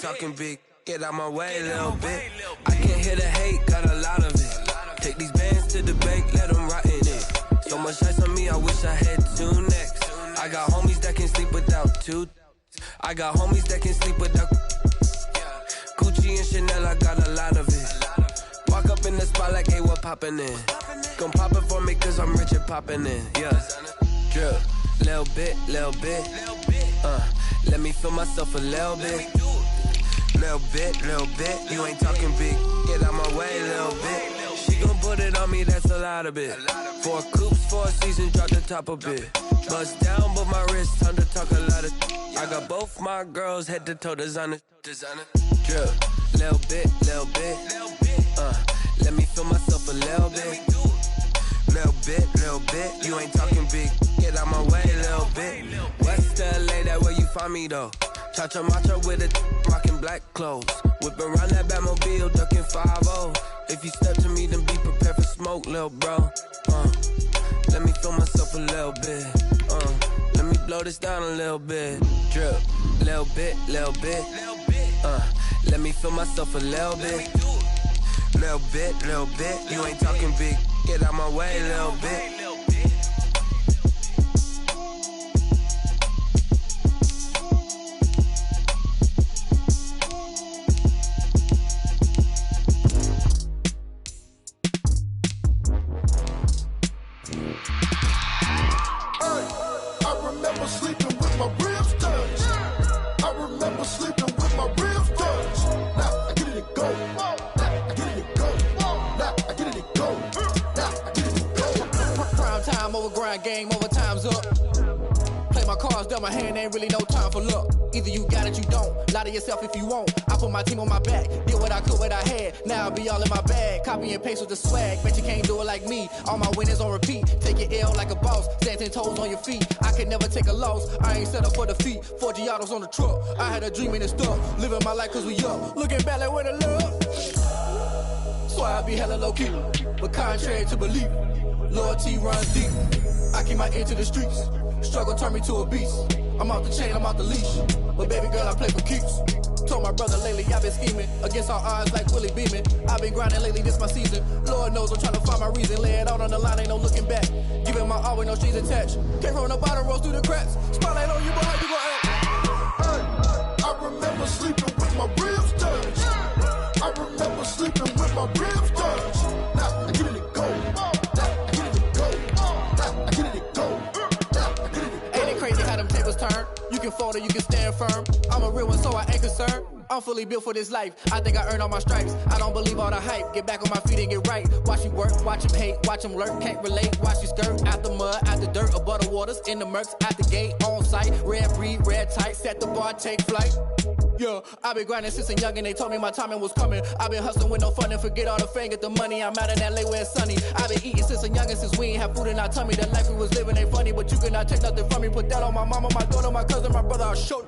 talking big. Get out my way a little bit. I can't hear the hate, got a lot of it. Take these bands to the bank, let them rot in it. So much ice on me, I wish I had 2 necks. I got homies that can sleep without 2. I got homies that can sleep without Gucci and Chanel, I got a lot of it. Walk up in the spot like, hey, what poppin' in? Gon' pop it for me cause I'm rich and poppin' in, yeah. Drip, little bit, let me feel myself a little bit. Little bit, you ain't talking big. Get out my way a little bit. She gon' put it on me, that's a lot of it. 4 coops, 4 seasons, drop the top a bit. Bust down, but my wrist, time to talk a lot of. I got both my girls head to toe designer. Drip, little bit, let me feel myself a little bit. Little bit, you ain't talking big. Get out my way a little bit. West LA, that where you find me though. Cha-cha matcha with a rockin' black clothes. Whippin' around that Batmobile, duckin' 5-0. If you step to me, then be prepared for smoke, lil' bro. Let me feel myself a little bit. Let me blow this down a little bit. Drip, little bit. Let me feel myself a little bit. Little bit, you ain't talking big. Get out my way a little bit. Game over, time's up. Play my cards, dealt my hand, ain't really no time for luck. Either you got it, you don't. Lie to yourself if you won't. I put my team on my back, did what I could, what I had. Now I'll be all in my bag. Copy and paste with the swag. Bet you can't do it like me. All my winners on repeat. Take your L like a boss. Stand 10 toes on your feet. I can never take a loss. I ain't set up for defeat. 4 Giottos on the truck. I had a dream and it's stuck. Living my life cause we up. Looking back like where the love. So I be hella low key. But contrary to belief, loyalty runs deep. I keep my ear to the streets. Struggle turned me to a beast. I'm out the chain, I'm out the leash. But baby girl, I play for keeps. Told my brother lately I've been scheming. Against all odds like Willie Beeman. I've been grinding lately, this my season. Lord knows I'm trying to find my reason. Lay it out on the line, ain't no looking back. Giving my all with no strings attached. Came from the bottom, rose through the cracks. Spotlight on you, but how you gon' act? Hey, I remember sleeping with my ribs touched. I remember sleeping with my ribs touched. Now I get it to go. Turn. You can fold or you can stand firm. I'm a real one, so I ain't concerned. I'm fully built for this life. I think I earned all my stripes. I don't believe all the hype. Get back on my feet and get right. Watch you work, watch him hate, watch him lurk. Can't relate, watch you skirt. Out the mud, out the dirt, above the waters, in the murks, out the gate, on site. Red breed, red tight, set the bar, take flight. Yeah, I've been grinding since a young and they told me my timing was coming. I've been hustling with no fun and forget all the fame, get the money. I'm out in LA where it's sunny. I've been eating since a young and since we ain't have food in our tummy. The life we was living ain't funny, but you cannot take nothing from me. Put that on my mama, my daughter, my cousin, my brother, I'll show you.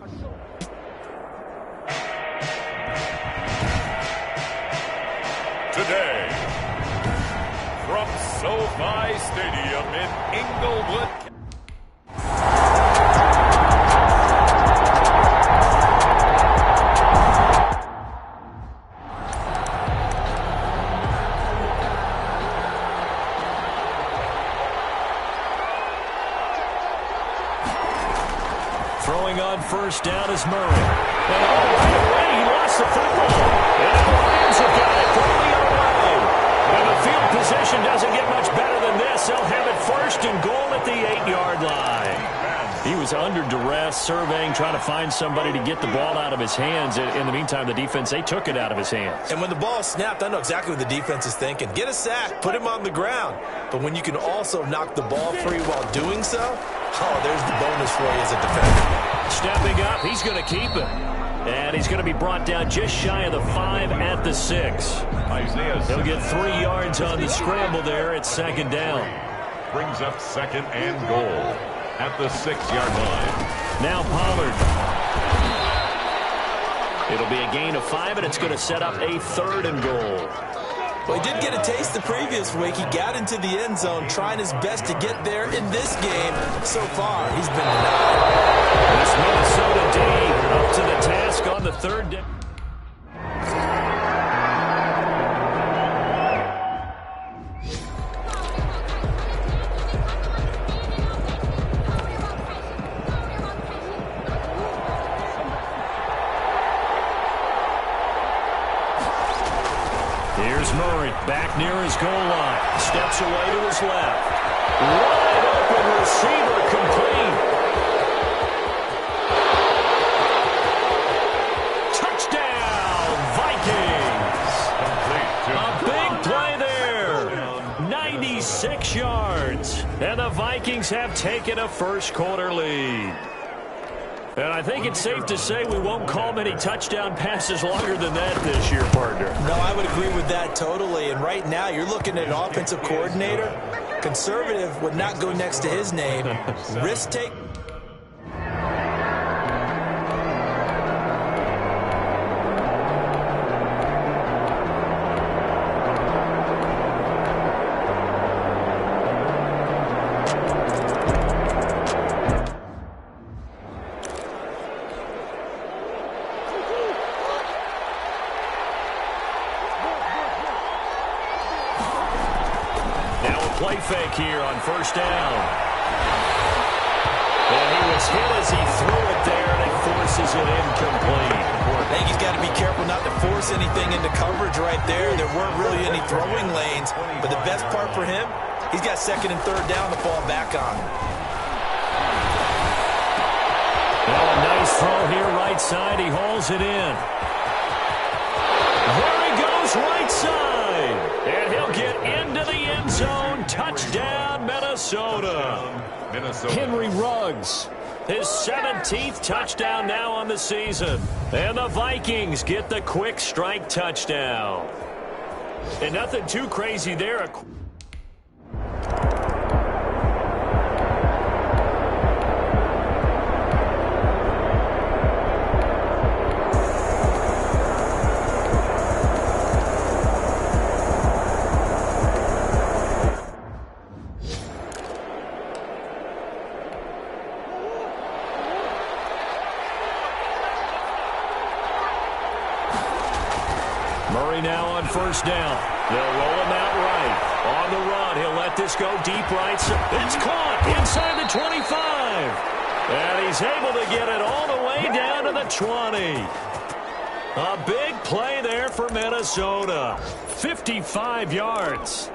Today, from SoFi Stadium in Inglewood. Throwing on first down is Murray. And right away, he lost the football. And the Lions have got it from the other way. And the field position doesn't get much better than this. They'll have it first and goal at the 8-yard line. He was under duress, surveying, trying to find somebody to get the ball out of his hands. In the meantime, the defense, they took it out of his hands. And when the ball snapped, I know exactly what the defense is thinking. Get a sack, put him on the ground. But when you can also knock the ball free while doing so, oh, there's the bonus for you as a defender. Stepping up, he's going to keep it. And he's going to be brought down just shy of the 5 at the 6. He'll get 3 yards on the scramble there at second down. Brings up second and goal at the 6-yard line. Now Pollard. It'll be a gain of 5, and it's going to set up a 3rd and goal. Well, he did get a taste the previous week. He got into the end zone, trying his best to get there in this game. So far, he's been denied. This Minnesota D up to the task on the 3rd down. Here's Murray back near his goal line. Steps away to his left. Wide open receiver complete. Touchdown, Vikings. A big play there. 96 yards. And the Vikings have taken a first quarter lead. And I think it's safe to say we won't call many touchdown passes longer than that this year, partner. No, I would agree with that totally. And right now, you're looking at an offensive coordinator. Conservative would not go next to his name. Risk take. Play fake here on first down. And he was hit as he threw it there, and it forces it incomplete. I think he's got to be careful not to force anything into coverage right there. There weren't really any throwing lanes, but the best part for him, he's got second and third down to fall back on. Well, a nice throw here right side. He hauls it in. There he goes right side. And he'll get into the end zone. Touchdown, Minnesota. Henry Ruggs, his 17th touchdown now on the season. And the Vikings get the quick strike touchdown. And nothing too crazy there. Murray now on first down. They'll roll him out right. On the run, he'll let this go deep right. It's caught inside the 25. And he's able to get it all the way down to the 20. A big play there for Minnesota. 55 yards.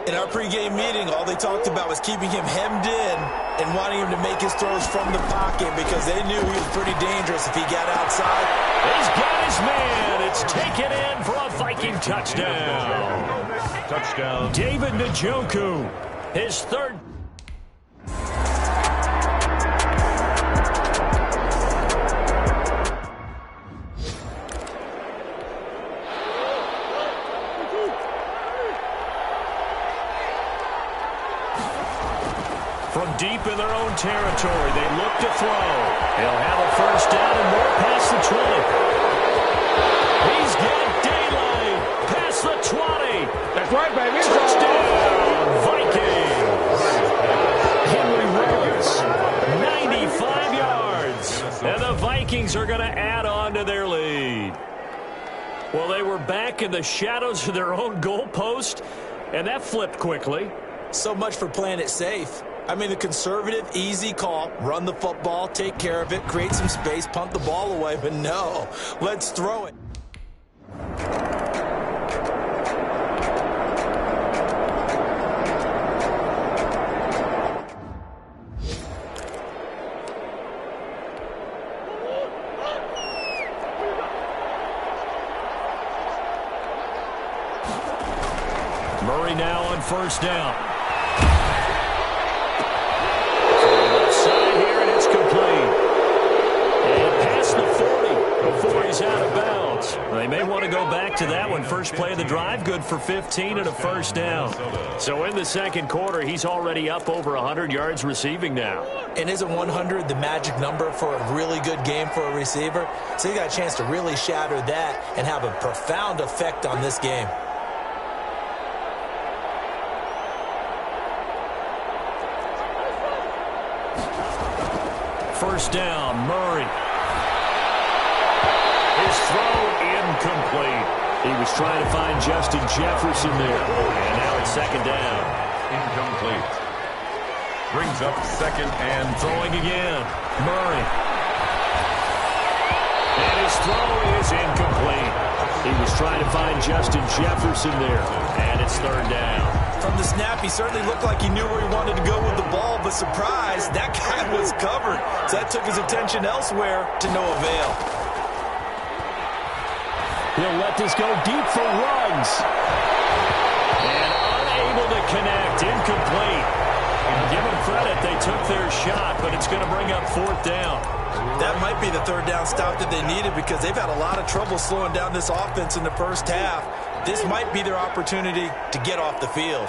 In our pregame meeting, all they talked about was keeping him hemmed in and wanting him to make his throws from the pocket because they knew he was pretty dangerous if he got outside. He's got his man. It's taken in for a Viking touchdown. Touchdown. David Njoku, his third. From deep in their own territory, they look to throw. He'll have a first down and more past the 20. He's got daylight past the 20. That's right, baby. Touchdown, Vikings. Henry Ruggs, 95 yards. And the Vikings are going to add on to their lead. Well, they were back in the shadows of their own goalpost, and that flipped quickly. So much for playing it safe. I mean, the conservative, easy call, run the football, take care of it, create some space, punt the ball away. But no, let's throw it. Murray now on first down. Out of bounds. They may want to go back to that one. First play of the drive, good for 15 and a first down. So in the second quarter, he's already up over 100 yards receiving now. And isn't 100 the magic number for a really good game for a receiver? So he got a chance to really shatter that and have a profound effect on this game. First down, Murray. His throw incomplete. He was trying to find Justin Jefferson there. And now it's second down. Incomplete. Brings up second and throwing again. Murray. And his throw is incomplete. He was trying to find Justin Jefferson there, and it's third down. From the snap, he certainly looked like he knew where he wanted to go with the ball, but surprise, that guy was covered. So that took his attention elsewhere to no avail. He'll let this go deep for Ruggs. And unable to connect, incomplete. Give them credit, they took their shot, but it's going to bring up fourth down. That might be the third down stop that they needed because they've had a lot of trouble slowing down this offense in the first half. This might be their opportunity to get off the field.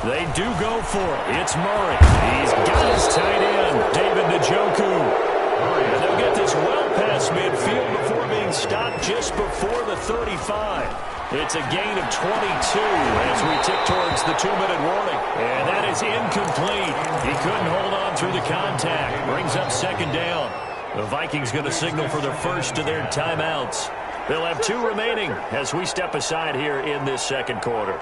They do go for it. It's Murray. He's got his tight end, David Njoku. And they'll get this well past midfield before being stopped just before the 35. It's a gain of 22 as we tick towards the 2-minute warning. And that is incomplete. He couldn't hold on through the contact. Brings up second down. The Vikings going to signal for their first of their timeouts. They'll have 2 remaining as we step aside here in this second quarter.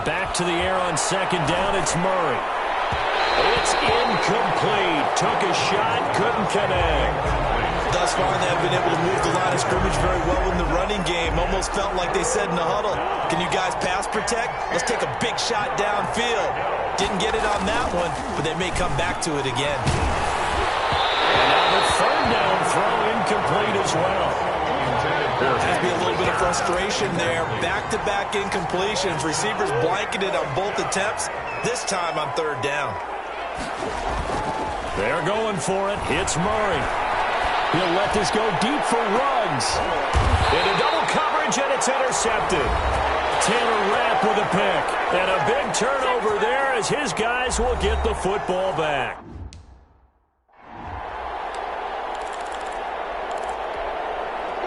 Back to the air on second down. It's Murray. It's incomplete. Took a shot, couldn't connect. Thus far, they have been able to move the line of scrimmage very well in the running game. Almost felt like they said in the huddle, can you guys pass protect? Let's take a big shot downfield. Didn't get it on that one, but they may come back to it again. And now the third down throw incomplete as well. There has to be a little bit of frustration there. Back-to-back incompletions. Receivers blanketed on both attempts, this time on third down. They're going for it. It's Murray. He'll let this go deep for Ruggs. Into double coverage, and it's intercepted. Taylor Rapp with a pick. And a big turnover there as his guys will get the football back.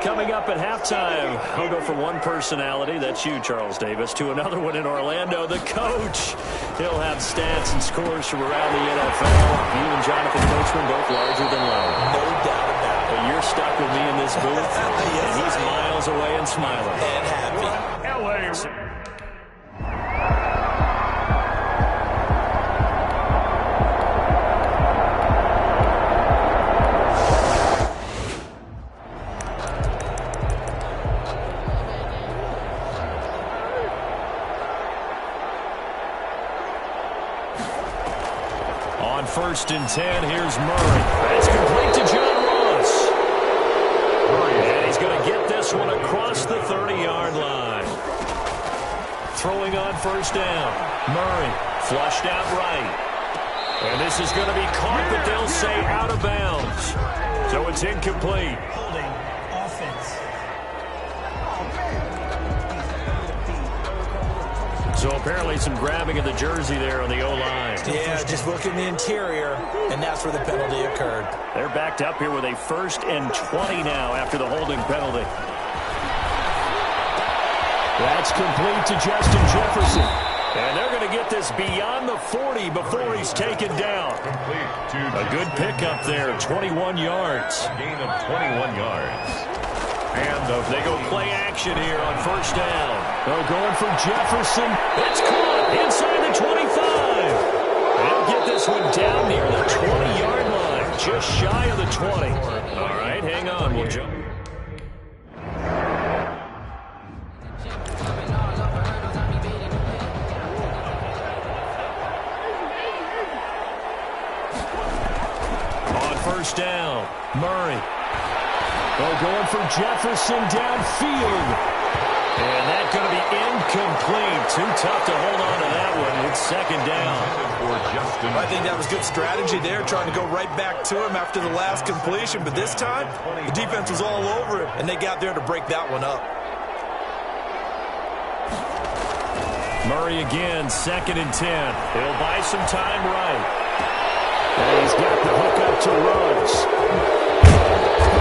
Coming up at halftime, we'll go from one personality, that's you, Charles Davis, to another one in Orlando, the coach. He'll have stats and scores from around the NFL. You and Jonathan Coachman both larger than life. No doubt about it. But you're stuck with me in this booth, and he's miles away and smiling. And happy. LA. First and 10, here's Murray. That's complete to John Ross. And he's going to get this one across the 30-yard line. Throwing on first down. Murray flushed out right. And this is going to be caught, but they'll say out of bounds. So it's incomplete. Holding offense. So apparently some grabbing of the jersey there on the O-line. Yeah, just look in the interior, and that's where the penalty occurred. They're backed up here with a 1st and 20 now after the holding penalty. That's complete to Justin Jefferson. And they're going to get this beyond the 40 before he's taken down. A good pickup there, 21 yards. A gain of 21 yards. And they go play action here on first down. They're going for Jefferson. It's caught inside the 25. They'll get this one down near the 20-yard line, just shy of the 20. All right, hang on. We'll jump. On first down, Murray. They're going for Jefferson downfield. And that's going to be incomplete. Too tough to hold on to that one. It's second down. I think that was good strategy there, trying to go right back to him after the last completion. But this time, the defense was all over it, and they got there to break that one up. Murray again, 2nd and 10. He'll buy some time right. And he's got the hook up to Ruggs.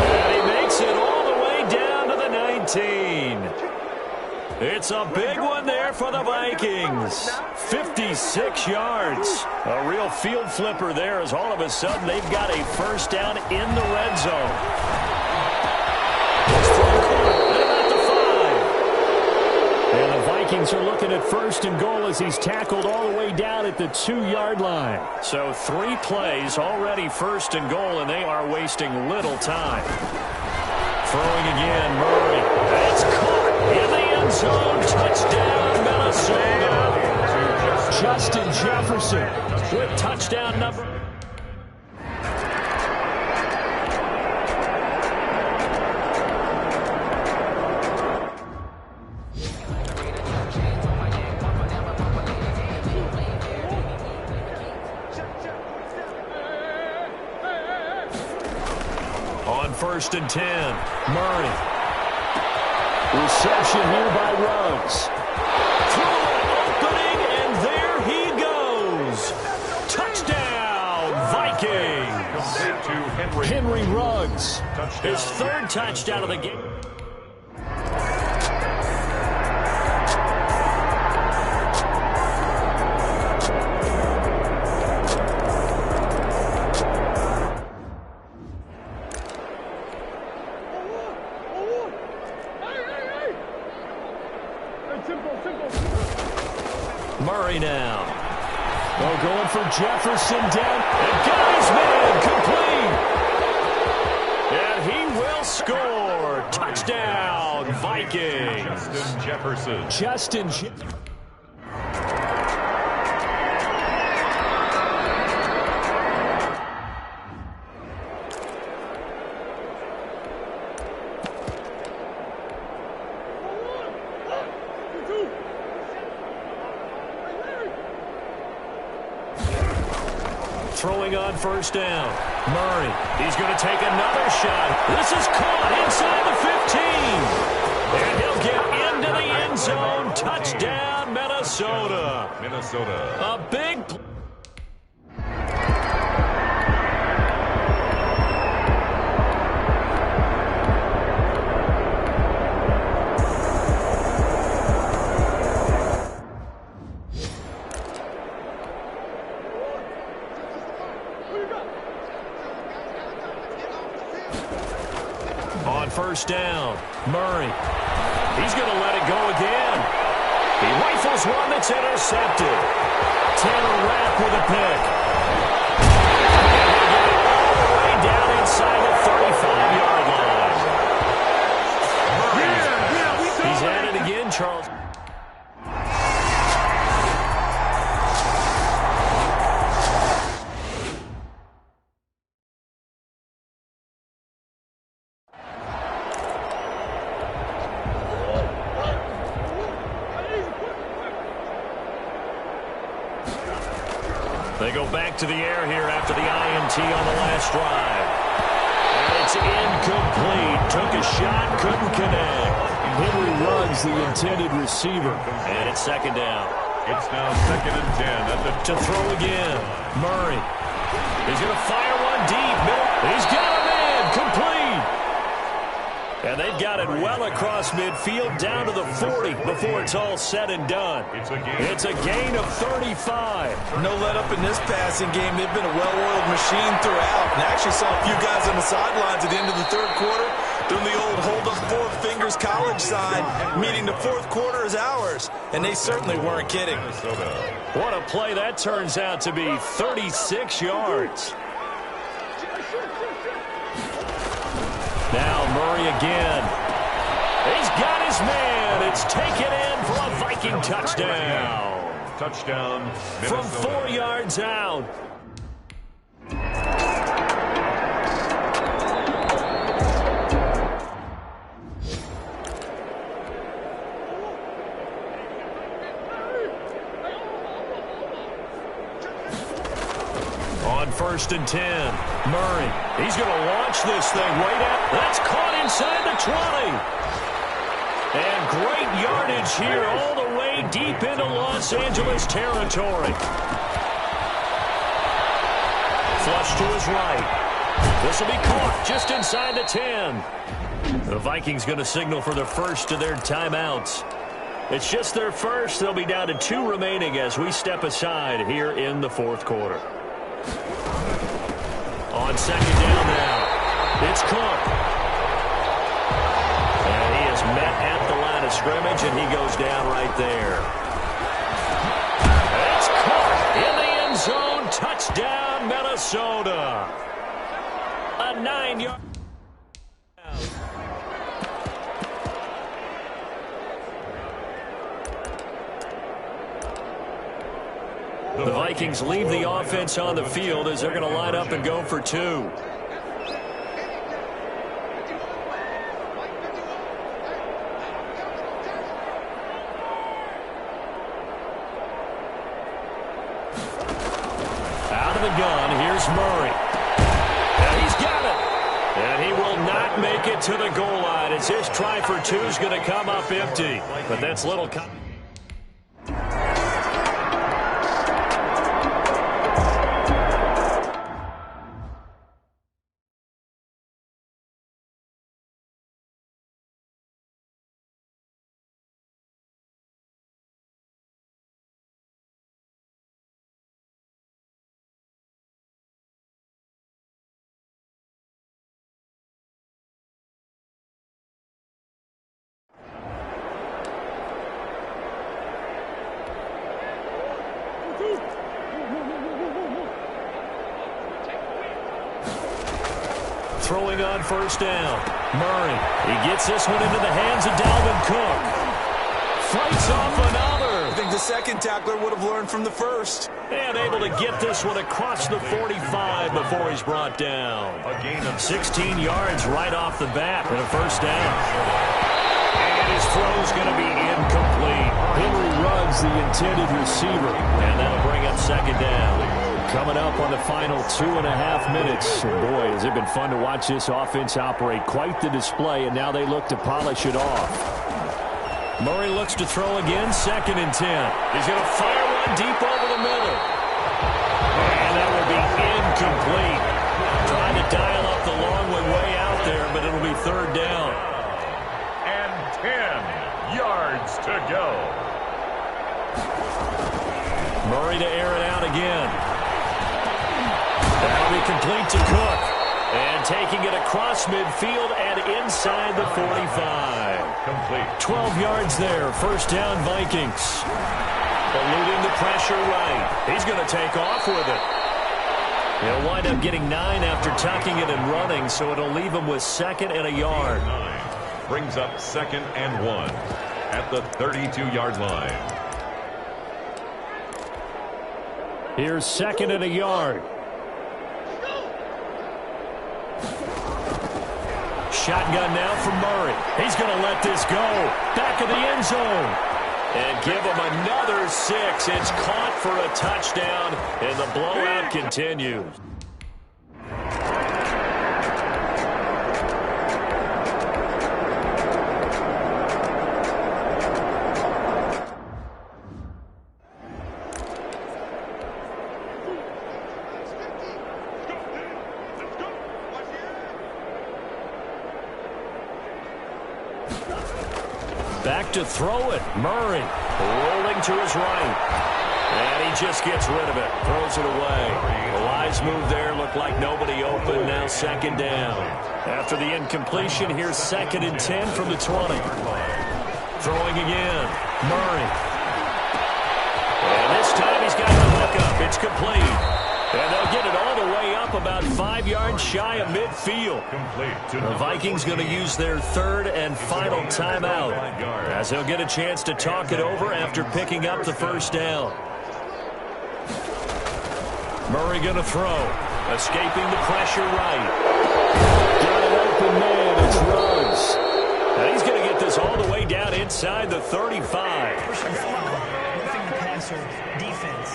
And he makes it all the way down to the 19. It's a big one there for the Vikings. 56 yards. A real field flipper there as all of a sudden they've got a first down in the red zone. It's from about the 5. And the Vikings Lions are looking at 1st and goal as he's tackled all the way down at the 2-yard line. So 3 plays already 1st and goal, and they are wasting little time. Throwing again, Murray. It's caught in the end zone. Touchdown, Minnesota. Justin Jefferson with touchdown number. On 1st and 10, Murray. Reception here by Ruggs. Opening, and there he goes. Touchdown, Vikings. Henry Ruggs. His 3rd touchdown of the game. Murray now. Oh, going for Jefferson down. And got his man complete. And he will score. Touchdown, Vikings. Justin Jefferson. Throwing on 1st down. Murray. He's going to take another shot. This is caught inside the 15. And he'll get into the end zone. Touchdown, Minnesota. A big play. On 1st down, Murray. He's going to let it go again. He rifles one that's intercepted. Taylor Rapp with a pick. And he'll get it all the way down inside the 35-yard line. He's at it again, Charles. They go back to the air here after the INT on the last drive. And it's incomplete. Took a shot, couldn't connect. Henry Ruggs, the intended receiver. And it's 2nd down. It's now 2nd and 10. To throw again. Murray. He's going to fire one deep. He's got a man. Complete. And they've got it well across midfield down to the 40 before it's all said and done. It's a gain of 35. No let up in this passing game. They've been a well-oiled machine throughout. And I actually saw a few guys on the sidelines at the end of the 3rd quarter doing the old hold up 4 fingers college sign, meaning the 4th quarter is ours. And they certainly weren't kidding. What a play that turns out to be. 36 yards. Now Murray again. He's got his man. It's taken in for a Viking touchdown. Touchdown, Minnesota. From 4 yards out. On 1st and 10, Murray. He's going to launch this thing right out. That's caught inside the 20. And great yardage here all the way deep into Los Angeles territory. Flush to his right. This will be caught just inside the 10. The Vikings going to signal for the first of their timeouts. It's just their first. They'll be down to 2 remaining as we step aside here in the 4th quarter. On 2nd down now, it's Cook. And he is met at the line of scrimmage, and he goes down right there. It's caught in the end zone. Touchdown, Minnesota. A 9-yard. The Vikings leave the offense on the field as they're going to line up and go for 2. Out of the gun, here's Murray. And he's got it. And he will not make it to the goal line as his try for 2 is going to come up empty. But that's little... Throwing on first down. Murray. He gets this one into the hands of Dalvin Cook. Fights off another. I think the second tackler would have learned from the first. And able to get this one across the 45 before he's brought down. A gain of 16 yards right off the bat and a first down. And his throw's going to be incomplete. Henry Ruggs, the intended receiver. And that'll bring up second down. Coming up on the final 2.5 minutes. And boy, has it been fun to watch this offense operate. Quite the display, and now they look to polish it off. Murray looks to throw again, 2nd and 10. He's going to fire one deep over the middle. And that will be incomplete. Trying to dial up the long one way out there, but it'll be 3rd down. and 10 yards to go. Murray to air it out again. That'll be complete to Cook. And taking it across midfield and inside the 45. Complete. 12 yards there. First down, Vikings. Eluding the pressure right. He's going to take off with it. He'll wind up getting 9 after tucking it and running, so it'll leave him with 2nd and a yard. 9 brings up 2nd and 1 at the 32-yard line. Here's 2nd and a yard. Shotgun now from Murray. He's going to let this go. Back of the end zone. And give him another 6. It's caught for a touchdown, and the blowout continues. Back to throw it. Murray rolling to his right. And he just gets rid of it. Throws it away. The wise move there. Looked like nobody open. Now 2nd down. After the incompletion, here's 2nd and 10 from the 20. Throwing again. Murray. And this time he's got the hook up. It's complete. And they'll get it all the way up about 5 yards shy of midfield. The Vikings going to use their 3rd and final timeout as they'll get a chance to talk it over after picking up the first down. Murray going to throw. Escaping the pressure right. Got an open man. It's Ruggs. And he's going to get this all the way down inside the 35. Pushing forward, roughing the passer, defense.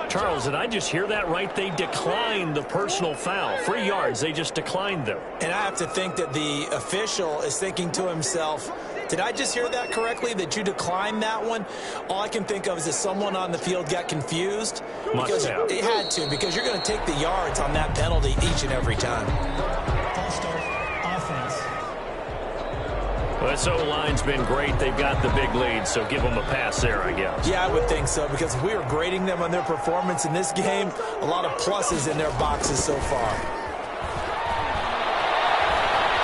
Charles, did I just hear that right? They declined the personal foul. 3 yards, they just declined them. And I have to think that the official is thinking to himself, did I just hear that correctly, that you declined that one? All I can think of is that someone on the field got confused. Because it had to, because you're going to take the yards on that penalty each and every time. False start, offense. Well, this O-line's been great. They've got the big lead, so give them a pass there, I guess. Yeah, I would think so, because if we were grading them on their performance in this game, a lot of pluses in their boxes so far.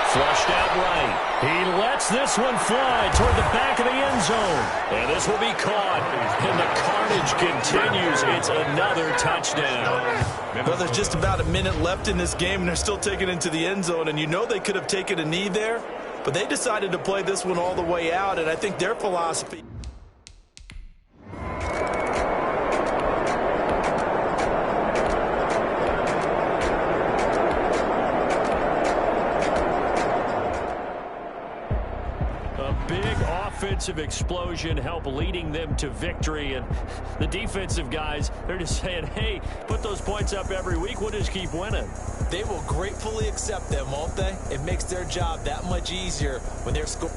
Flushed out right. He lets this one fly toward the back of the end zone. And this will be caught. And the carnage continues. It's another touchdown. Well, there's just about a minute left in this game, and they're still taking it into the end zone. And you know they could have taken a knee there, but they decided to play this one all the way out, and I think their philosophy... Offensive explosion help leading them to victory, and the defensive guys, they're just saying, hey, put those points up every week, we'll just keep winning. They will gratefully accept them, won't they? It makes their job that much easier when they're scoring.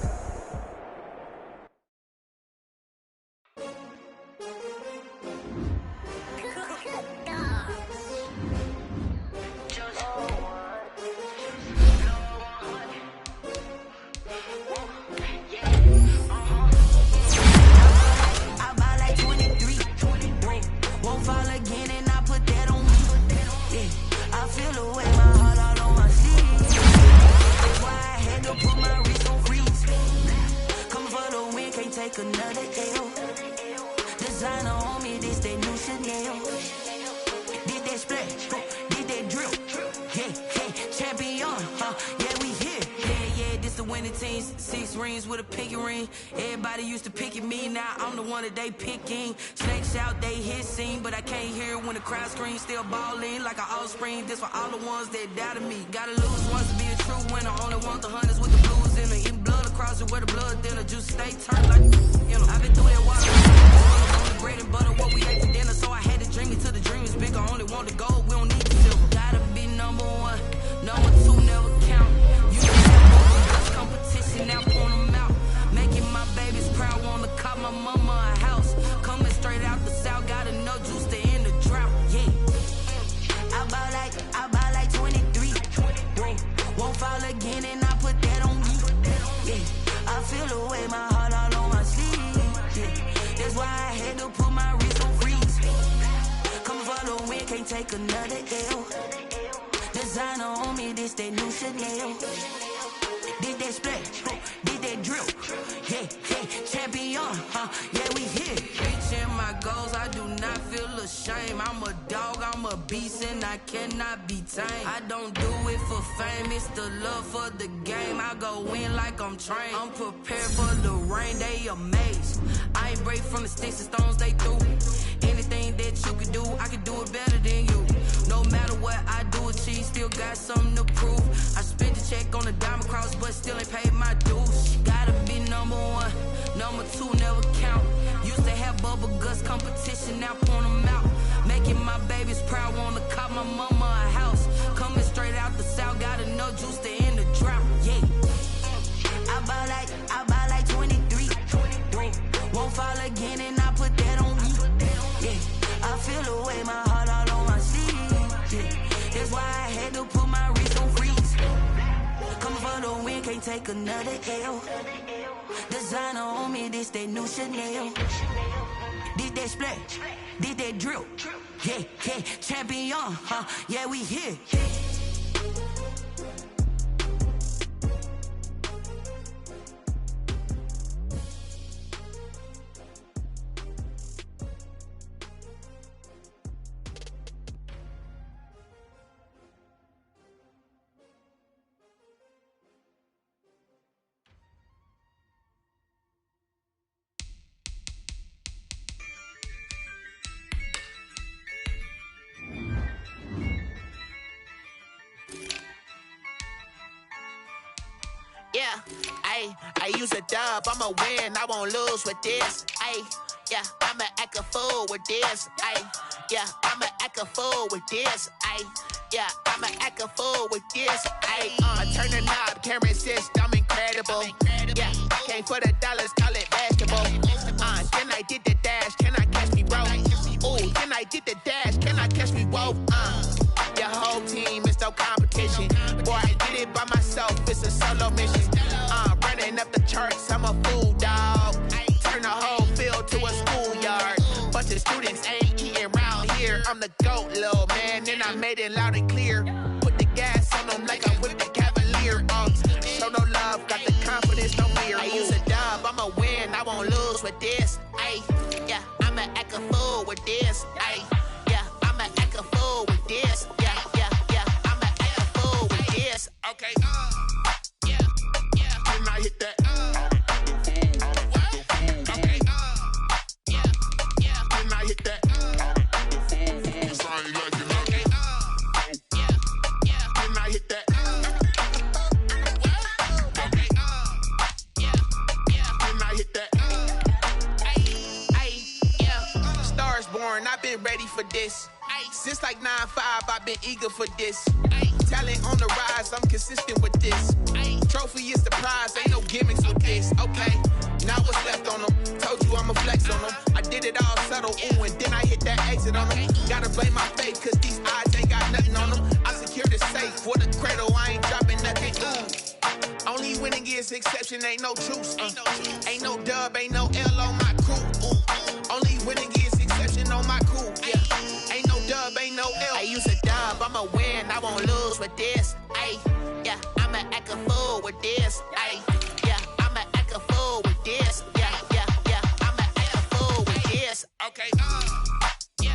They picking snakes out, they hissing, but I can't hear when the crowd screams. Still balling like an offspring. This for all the ones that doubted me. Gotta lose once to be a true winner. Only want the hunters with the blues in it. Eating blood across it where the blood dinner. Juice stay turned like, you know. I've been through that water. On the bread and butter, what we ate for dinner. So I had to dream it till the dream is bigger. Only want the gold, we don't need the silver. Gotta be number one, number two never count. You just competition, now point them out. Making my babies proud, wanna cop my mama a house. Coming straight out the south, got enough juice to end the drought, yeah. I buy like 23. Won't fall again and I put that on me, yeah. I feel the way, my heart all on my sleeve, yeah. That's why I had to put my wrist on freeze. Coming for the win, can't take another L. Designer on me, this that new Chanel. Did that splash, did that drill, yeah, champion, yeah, we here. Reaching my goals, I do not feel ashamed. I'm a dog, I'm a beast, and I cannot be tamed. I don't do it for fame, it's the love for the game. I go in like I'm trained. I'm prepared for the rain, they amazed. I ain't break from the sticks and stones they threw. Anything that you can do, I can do it better than you. No matter what I do, achieve, still got something to prove. I spent the check on the diamond cross, but still ain't paid my dues. Gotta be number one, number two never count. Used to have bubble guts competition, now point them out. Making my babies proud, wanna cop my mama a house. Coming straight out the south, got enough juice to end the drought, yeah. I buy like 23. Won't fall again and I put that on me, yeah. I feel the way, my heart all on my sleeve, yeah. That's why I had to put my wrist on freeze. Coming for the win, can't take another L. Designer on me, this that new Chanel. Did that splash, did that drill, yeah, champion, yeah, we here. Yeah, I use a dub, I'ma win, I won't lose with this. Yeah, I'ma act a fool with this. Yeah, I'ma act a fool with this. Yeah, I'ma act a fool with this. I turn the knob, camera assist, I'm incredible. Yeah, came for the dollars, call it basketball. Then I did the dash, can I catch me, bro? Ooh, then I did the dash, can I catch me, whoa? Your whole team is no competition. Boy, I did it by myself, it's a solo mission. Running up the charts, I'm a fool, dog. Turn the whole field to a schoolyard. Bunch of students ain't eating round here. I'm the GOAT, little man, and I made it loud and clear. Put the gas on them like I'm with the Cavalier. for this. Since like 9-5, I've been eager for this. Talent on the rise, I'm consistent with this. Trophy is the prize, ain't no gimmicks with this. Okay, now what's left on them? Told you I'ma flex on them. I did it all subtle, ooh, and then I hit that exit on them. Gotta blame my faith, cause these odds ain't got nothing on them. I secure the safe for the cradle, I ain't dropping nothing. Only winning is exception, ain't no truce. Ain't no dub, ain't no L on my crew. Only winning is exception on my crew. Yeah, ain't no dub, ain't no L. I use a dub, I'ma win, I won't lose with this. Ay, yeah, I'ma act a fool with this. Ay, yeah, I'ma act a fool with this. Yeah, yeah, yeah, I'ma act a fool with this. Okay, yeah,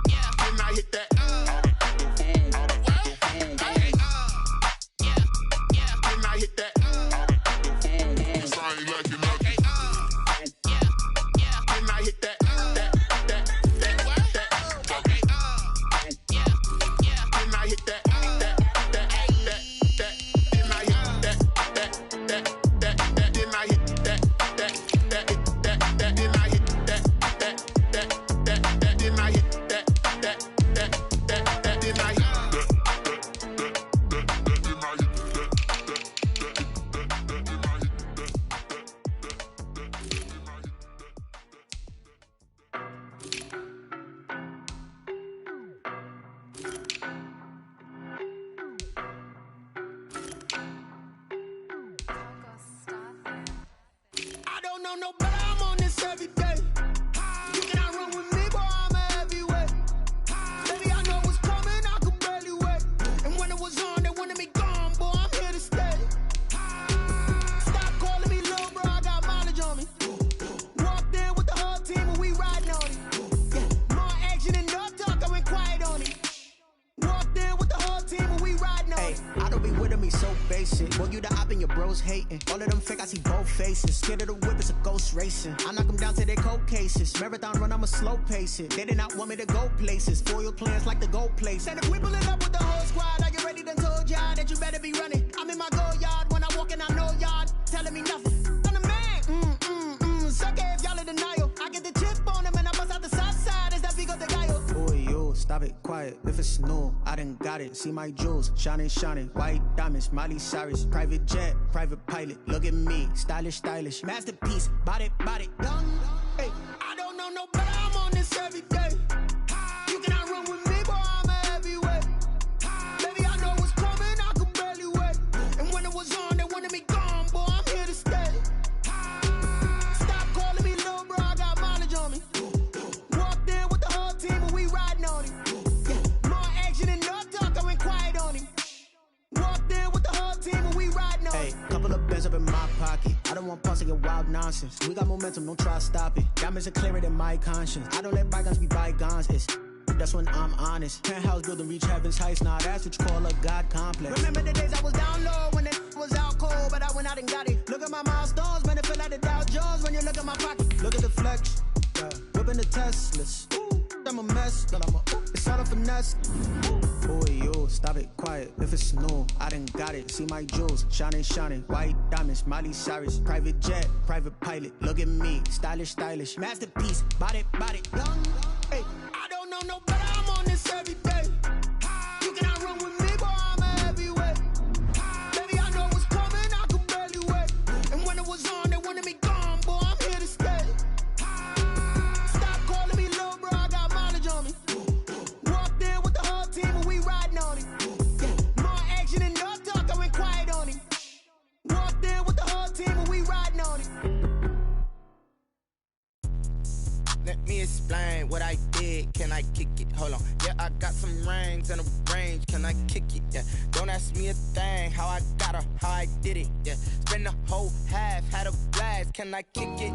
yeah. Then I hit that. Marathon run, I'ma slow pace it. They did not want me to go places. Foil plans like the gold place. And if we pull it up with the whole squad, I get ready to told y'all that you better be running. I'm in my go yard when I walk in, I know y'all telling me nothing. I'm the man. Suck it if y'all in denial. I get the chip on them and I bust out the south side. Is that Vigo de Gallo? Boy, yo, stop it, quiet. If it's new, I done got it. See my jewels, shining, shining. White diamonds, Miley Cyrus. Private jet, private pilot. Look at me, stylish, stylish. Masterpiece, body, done. Hey. No, but I'm on this every day. You cannot run with me, boy, I'm a heavyweight. Baby, I know what's coming, I could barely wait. And when it was on, they wanted me gone, boy, I'm here to stay. Stop calling me little bro, I got mileage on me. Walked in with the whole team and we riding on him. Yeah. More action and no talk, I went quiet on him. Walked in with the whole team and we riding on him. Hey, couple of bands up in my pocket. I don't want pause to get wild nonsense. We got momentum, don't try to stop it. Diamonds are clearer than my conscience. I don't let bygones be bygones. That's when I'm honest. Penthouse building, reach heaven's heights. Nah, that's what you call a God complex. Remember the days I was down low when it was out cold, but I went out and got it. Look at my milestones, man, it feel like the Dow Jones when you look at my pocket. Look at the flex, yeah. Whipping the Teslas. I'm a mess, but it's all a finesse. Boy, yo, stop it, quiet. If it's new, I done got it. See my jewels, shining, shining. White diamonds, Miley Cyrus. Private jet, private pilot. Look at me, stylish, stylish. Masterpiece, body, young. Hey, I don't know no better, I'm on this every day. You cannot run with me, boy, I'm a heavyweight. Baby, I know what's coming, I could barely wait. And when it was on, they wanted me gone, boy, I'm here to stay. Stop calling me little bro, I got mileage on me. Walked in with the whole team and we riding on him. Yeah. More action and no talk, I went quiet on him. Walked in with the whole team and we riding on him. Let me explain what I did. Can I kick it? Hold on. Yeah, I got some rings and a range. Can I kick it? Yeah. Don't ask me a thing. How I got her, how I did it. Yeah. Spend the whole half, had a blast. Can I kick it?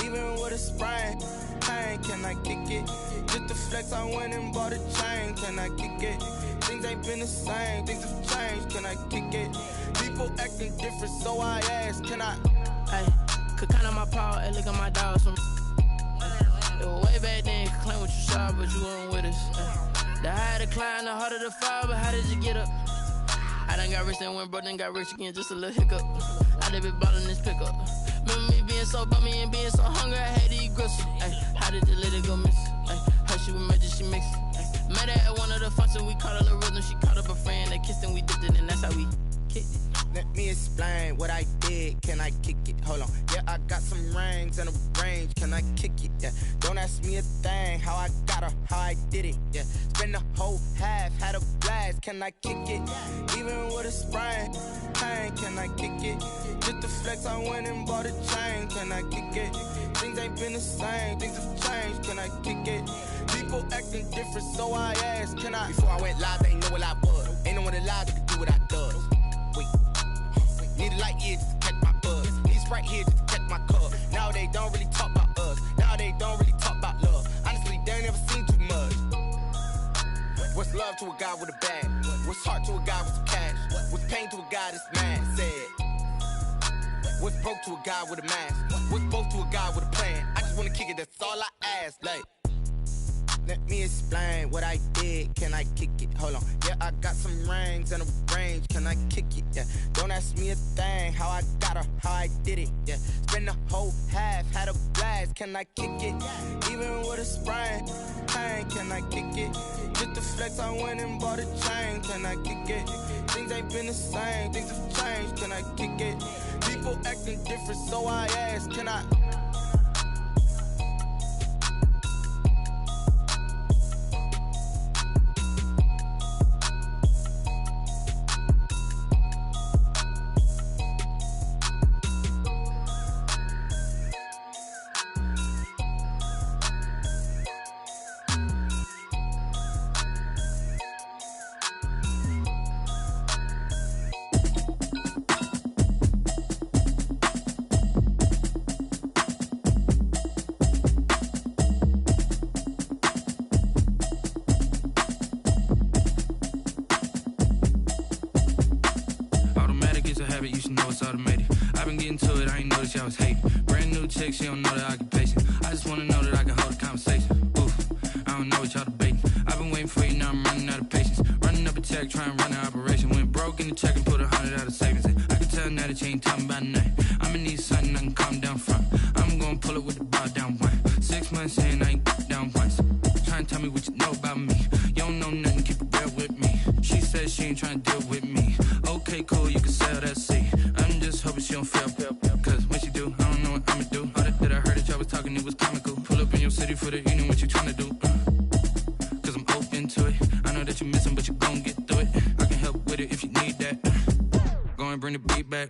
Even with a sprain. Pain, can I kick it? Just to flex, I went and bought a chain. Can I kick it? Things ain't been the same. Things have changed. Can I kick it? People acting different, so I ask. Can I? Hey, could count on my power and look at my dogs from. It was way back then, could claim what you saw, but you weren't with us. The higher the climb, the harder the fall, but how did you get up? I done got rich and went broke, then got rich again, just a little hiccup. I done been ballin' this pickup. Remember me being so bummy and being so hungry, I had to eat gristle. Ay, how did you let it go miss? Ay, hush she was major, she mixed. Met her at one of the functions, we caught her the rhythm. She caught up a friend, they kissed and we dipped it, and that's how we kicked it. Let me explain what I did. Can I kick it? Hold on. Yeah, I got some rings and a range. Can I kick it? Yeah. Don't ask me a thing. How I got her, how I did it. Yeah. Spend the whole half, had a blast. Can I kick it? Even with a sprain. Pain, can I kick it? Just the flex, I went and bought a chain. Can I kick it? Things ain't been the same. Things have changed. Can I kick it? People acting different, so I asked, can I? Before I went live, they ain't know what I was. Ain't no one alive that could do what I does. Wait. Need a light here just to catch my buzz. Need Sprite here just to catch my cup. Now they don't really talk about us. Now they don't really talk about love. Honestly, they ain't never seen too much. What's love to a guy with a bag? What's heart to a guy with some cash? What's pain to a guy that's mad? Said. What's broke to a guy with a mask? What's both to a guy with a plan? I just wanna kick it, that's all I ask. Like, let me explain what I did. Can I kick it? Hold on. Yeah, I got some rings and a range. Can I kick it? Yeah. Don't ask me a thing. How I got her, how I did it. Yeah. Spend the whole half, had a blast. Can I kick it? Even with a sprain. Pain, can I kick it? Just the flex, I went and bought a chain. Can I kick it? Things ain't been the same. Things have changed. Can I kick it? People acting different, so I ask, can I? You should know it's automated. I've been getting to it, I ain't noticed y'all was hating. Brand new chick, she don't know the occupation. I just wanna know that I can hold a conversation. Oof, I don't know what y'all debating. I've been waiting for you, now I'm running out of patience. Running up a check, trying to run an operation. Went broke in the check and put 100 out of savings in. I can tell now that you ain't talking about nothing. I'ma need something I can calm down from. I'm gonna pull it with the bar down one. 6 months in, I ain't down once. Trying to tell me what you know about me. You don't know nothing, keep it real with me. She says she ain't trying to deal with me. Okay, cool, you can sell that seat. I'm just hoping she don't fail. Cause when she do, I don't know what I'ma do. All that I heard that y'all was talking, it was comical. Pull up in your city for the evening, what you trying to do? Cause I'm open to it. I know that you're missing, but you gon' get through it. I can help with it if you need that. Go and bring the beat back.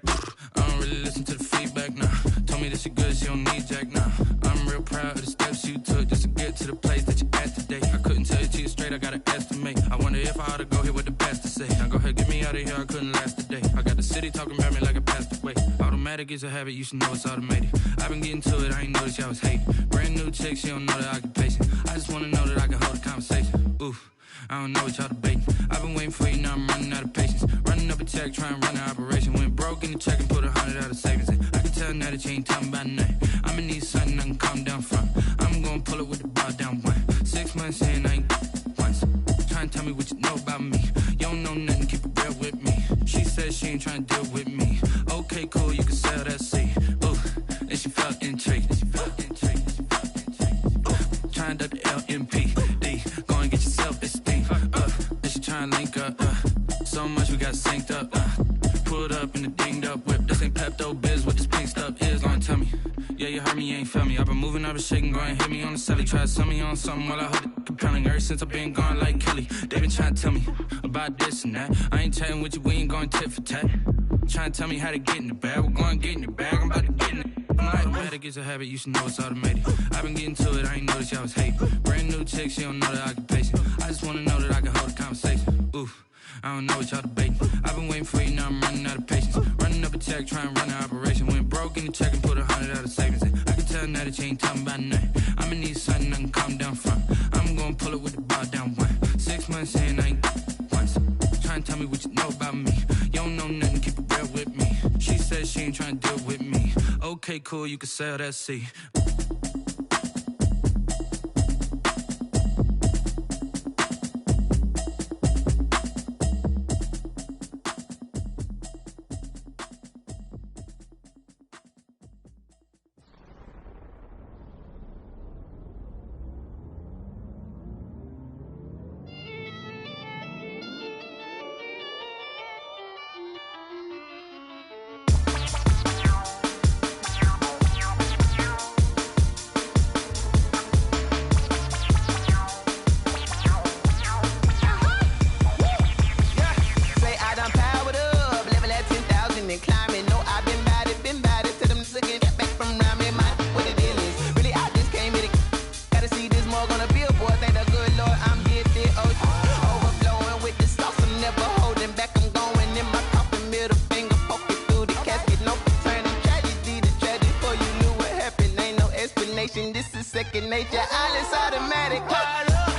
I don't really listen to the feedback, nah. Told me that she good, she don't need jack, nah. I'm real proud of the steps you took just to get to the place that you at today. I couldn't tell you to you straight, I gotta estimate. I wonder if I ought to go here with the best to say. Now go ahead, get me out of here, I couldn't last a day. I got the city talking about me like I passed away. Automatic is a habit, you should know it's automated. I've been getting to it, I ain't noticed y'all was hating. Brand new chick, she don't know the occupation. I just wanna know that I can hold a conversation. Oof, I don't know what y'all debating. I've been waiting for you, now I'm running out of patience. Running up a check, trying to run an operation. Went broke in the check and put 100 out of savings in. I can tell now that you ain't talking about nothing. I'ma need something I can calm down from. I'm gonna pull it with the bar down one. 6 months in, I ain't once. Trying to tell me what you know about me. You don't know nothing, keep it real with me. She says she ain't trying to deal with me. Okay, cool, you can sell that seat. Ooh, and she felt intrigued. Trying to duck the LMPD. Go and get your self-esteem up. And she trying to link up. So much we got synced up. Pulled up in the dinged up whip. This ain't Pepto-Biz, what this pink stuff is. Gonna tell me. Yeah, you heard me, you ain't felt me. I've been moving, I've been shaking, go and hit me on the celly. Try to sell me on something while I hold it compelling. Ever since I've been gone like Kelly, they been trying to tell me about this and that. I ain't chatting with you, we ain't going tit for tat. Trying to tell me how to get in the bag. We're going to get in the bag, I'm about to get in it. Automatic is a habit, you should know it's automated. I've been getting to it, I ain't noticed y'all was hating. Brand new chick, she don't know the occupation. I just wanna know that I can hold a conversation. Oof, I don't know what y'all debating. I've been waiting for you, now I'm running out of patience. Running up a check, trying to run an operation. Went broke in the check and put 100 out of savings in. I can tell now that you ain't talking about nothing. I'ma need something I can calm down from. I'm gonna pull it with the bar down one. 6 months in, I ain't once. Trying to tell me what you know about me. You don't know nothing, keep it real with me. She says she ain't trying to deal with me. Okay, cool, you can sell that seat. second nature. All is automatic. Call up.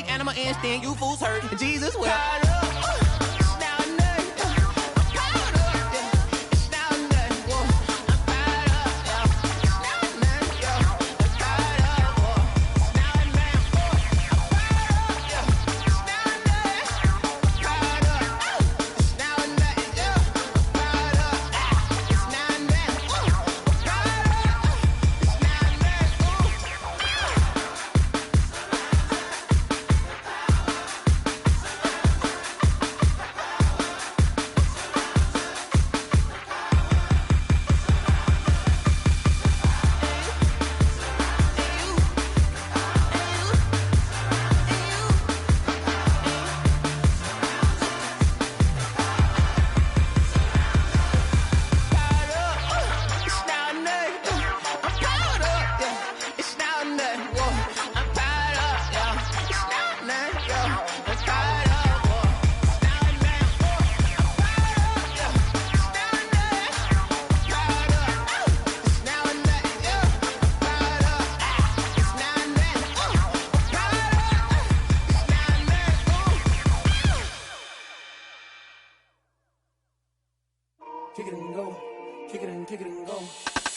Animal instinct, you fools hurt. Jesus will. Kick it and go. Kick it and go.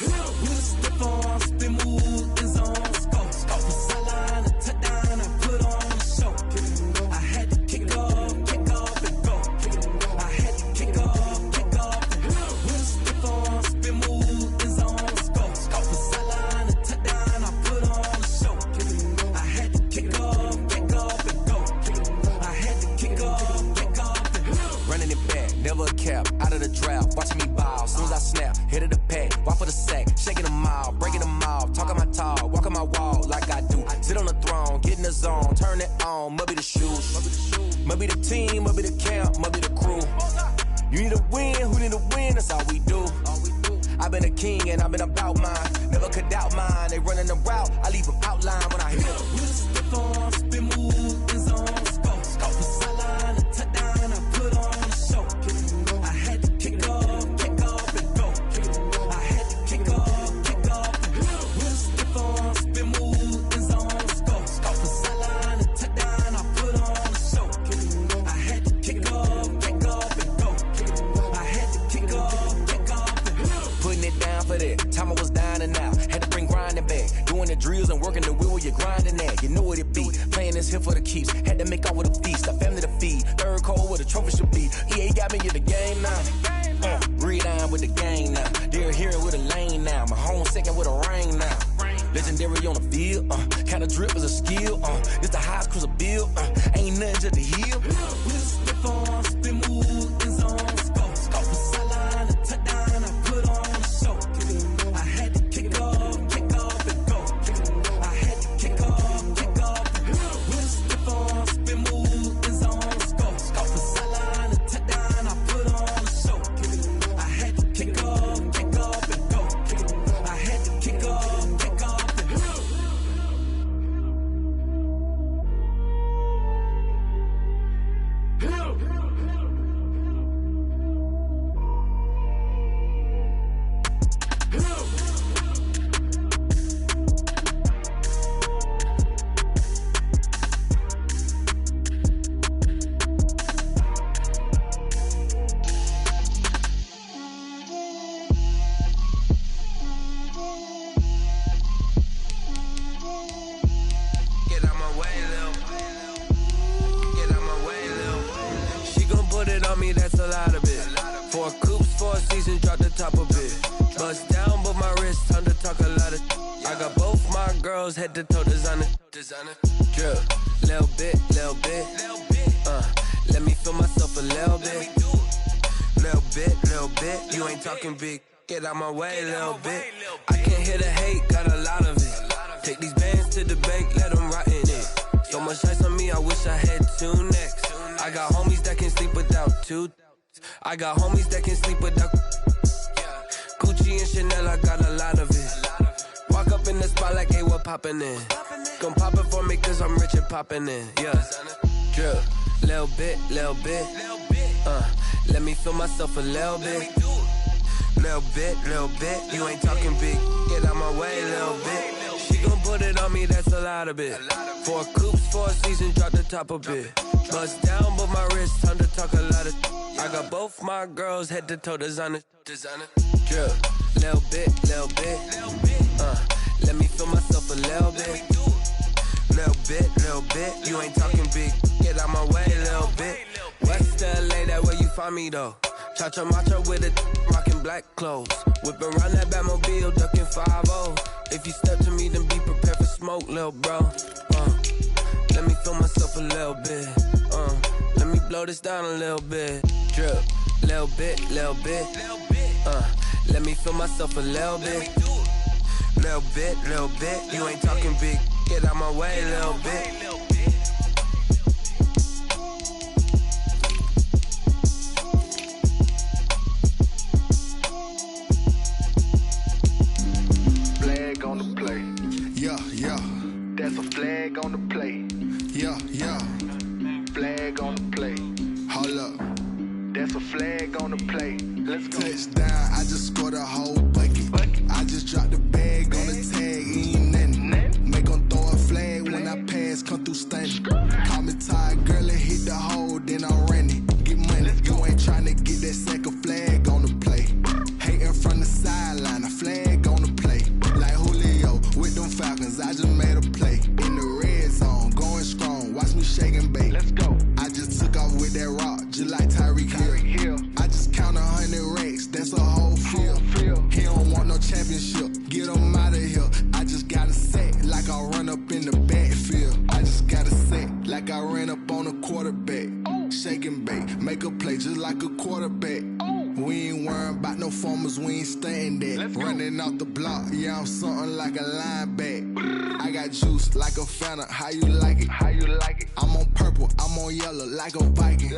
With a stiff arm, spin move, in zone, scope. Off the sideline, a touchdown, I put on a show. Kick it and go. I had to kick off and go. Kick it and go. I had to kick off and go. With a stiff arm, spin move, in zone, scope. Off the sideline, a touchdown, I put on a show. Kick it and go. I had to kick off and go. Kick it and go. I had to kick off and go. Running it back, never a cap, out of the drought, watching me ball, soon as I snap, hit of the pack, walk for the sack, shaking them all, breaking them all, talking my talk, walking my wall like I do, sit on the throne, get in the zone, turn it on, must be the shoes, must be the team, must be the camp, must be the crew, you need a win, who need a win, that's all we do, I've been a king and I've been about mine, never could doubt mine, they running the route, I leave them outline when I hit them. With a stiff arm, spin move, in zone, scope, off the sideline, a touchdown, I put on a show. I had to kick off and go. I had to kick off and go. With a stiff arm, spin move, in zone, scope, off the sideline, a touchdown, I put on a show. I had to kick off and go. I had to kick off and go. Putting it down for that, time I was down and out, had to bring grinding back, doing the drills and working the wheel where you're grinding at, you know what it be, playing this here for the keeps, had to make off with a feast, a family to feed, third cold where the trophy should be, EA got me in the game now, breathe down with the game now, they're here with a lane now, my home second with a ring now, legendary on the field, kinda drip is a skill, this the highest cruiser bill, ain't nothing just to heal. With a stiff arm, spin move, in zone, scope, off the sideline, a touchdown, I put on a show. I had to kick off and go. I had to kick off and go. With a stiff arm, spin move, in zone, scope, off the sideline, a touchdown, I put on a show. I had to kick off and go. I had to kick off and go. girls head to toe designer. Drip, little bit. Let me feel myself a little bit. Little bit. You ain't talking big. Get out my way, little bit. I can't hear the hate, got a lot of it. Take these bands to the bank, let them rot in it. So much ice on me, I wish I had two necks. I got homies that can sleep without two. I got homies that can sleep without Gucci and Chanel, I got a lot of it. Walk up in the spot like, hey, what poppin' in? Gon' pop it for me cause I'm rich and poppin' in, yeah. Drip, little bit. Let me feel myself a little bit. Little bit. You ain't talking big. Get out my way, little bit. She gon' put it on me, that's a lot of it. 4 coupes, 4 seasons, drop the top a bit. Bust down, but my wrist, time to talk a lot of. I got both my girls head to toe designer. Drip, little bit. Let me feel myself a little bit. Little bit. You ain't talking big. Get out my way, little bit. West LA, that where you find me though. Cha-cha macha with it, rockin' black clothes. Whippin' around that Batmobile, duckin' 5-0. If you step to me, then be prepared for smoke, lil' bro. Let me feel myself a little bit. Let me blow this down a little bit. Drip, little bit. Let me feel myself a little bit. Little bit. You ain't talking big. Get out my way, little bit. Flag on the play. Yeah. That's a flag on the play. Yeah. Flag on the play. Hold up. That's a flag on the play. Let's go. Touchdown, I just scored a whole bucket. I just dropped the bag on the tag, ain't nothing. Make 'em throw a flag when I pass, come through stunning. Call me tired, girl, and hit the hole, then I'm running. Get money, you ain't tryna get that second flag on the play. Hating from the sideline, a flag on the play. Like Julio with them Falcons, I just made a play. In the red zone, going strong, watch me shake and bake. Let's go. I just took off with that rock, just like Tyreek Hill. I just count 100 racks, that's a whole field. He don't want no championship, get him out of here. I just got a set, like I run up in the backfield. I just got a set, like I ran up on a quarterback. Shake and bake, make a play just like a quarterback. We ain't worrying about no formers, we ain't staying there. Running off the block, yeah, I'm something like a linebacker. I got juice like a Fanta, how you like it? I'm on purple, I'm on yellow, like a Viking.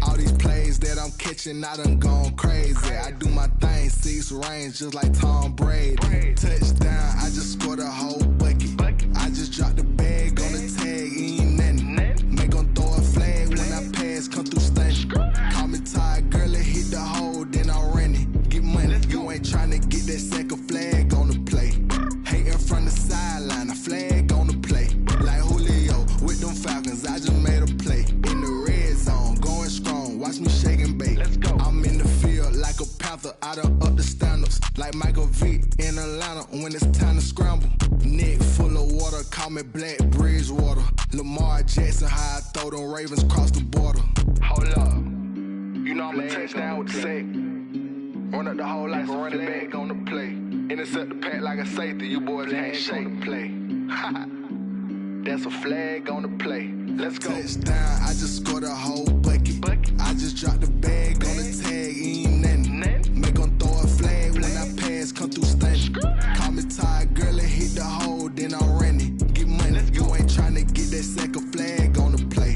All these plays that I'm catching, I done gone crazy. I do my thing, 6 range, just like Tom Brady. Touchdown, I just scored a whole bucket. I just dropped the bag on the tag, ain't nothing. Make 'em throw a flag when I pass, come through stunning. Call me tired, girl, and hit the hole, then I'm running. Get money, you ain't tryna get that second flag on the play. Hating from the sideline, a flag on the play. Like Julio with them Falcons, I just made a play. In the red zone, going strong, watch me shake and bake. Let's go. I'm in the field like a Panther, I done up the standards. Like Michael Vick in Atlanta when it's time to scramble. Neck full of water, call me Black Bridgewater. Lamar Jackson, how I throw them Ravens cross the border. Hold up. You know I'm a touchdown with the sack. Run up the hole like a running back on the play. Intercept the pack like a safety, you boys ain't shake the play. That's a flag on the play. Let's go. Touchdown, I just scored a whole bucket. I just dropped the bag on the tag, ain't nothing. Make 'em throw a flag when I pass, come through stunning. Call me tired, girl, and hit the hole, then I'm running. Get money, you ain't tryna get that second flag on the play.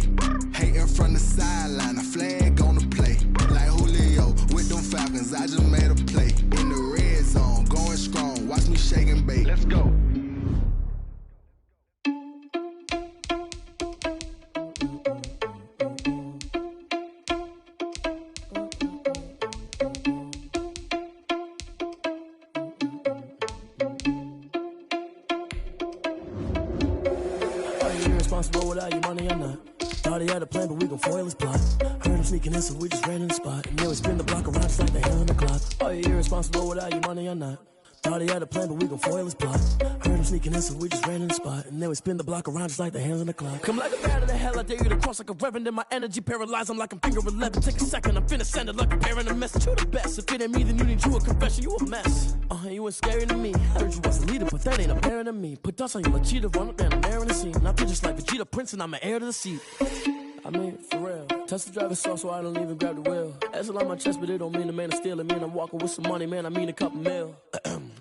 Hating from the sideline, a flag on the play. Like Julio with them Falcons, I just made a play. In the red zone, going strong, watch me shake and bake. Let's go. Irresponsible without your money or not. Thought he had a plan, but we gon' foil his plot. Heard him sneaking in, so we just ran in the spot. And then we spin the block around just like the hell on the clock. Are you irresponsible without your money or not? Thought he had a plan, but we gon' foil his plot. Heard him sneaking in, so we just ran in the spot. And then we spin the block around just like the hands on the clock. Come like a bat of the hell, I dare you to cross like a reverend. And my energy paralyzed, I'm like I'm finger 11. Take a second, I'm finna send it like a parent a message. You the best, if it ain't me, then you need you a confession. You a mess, you ain't scary to me. Heard you was a leader, but that ain't apparent to me. Put dust on you like cheetah, run up down the air in the scene. Now just like Vegeta Prince, and I'm an heir to the seat. I mean, for real. Touch the driver's soft, so I don't even grab the wheel. That's on my chest, but it don't mean the man is stealing. Man, I'm walking with some money, man, I mean a couple mil.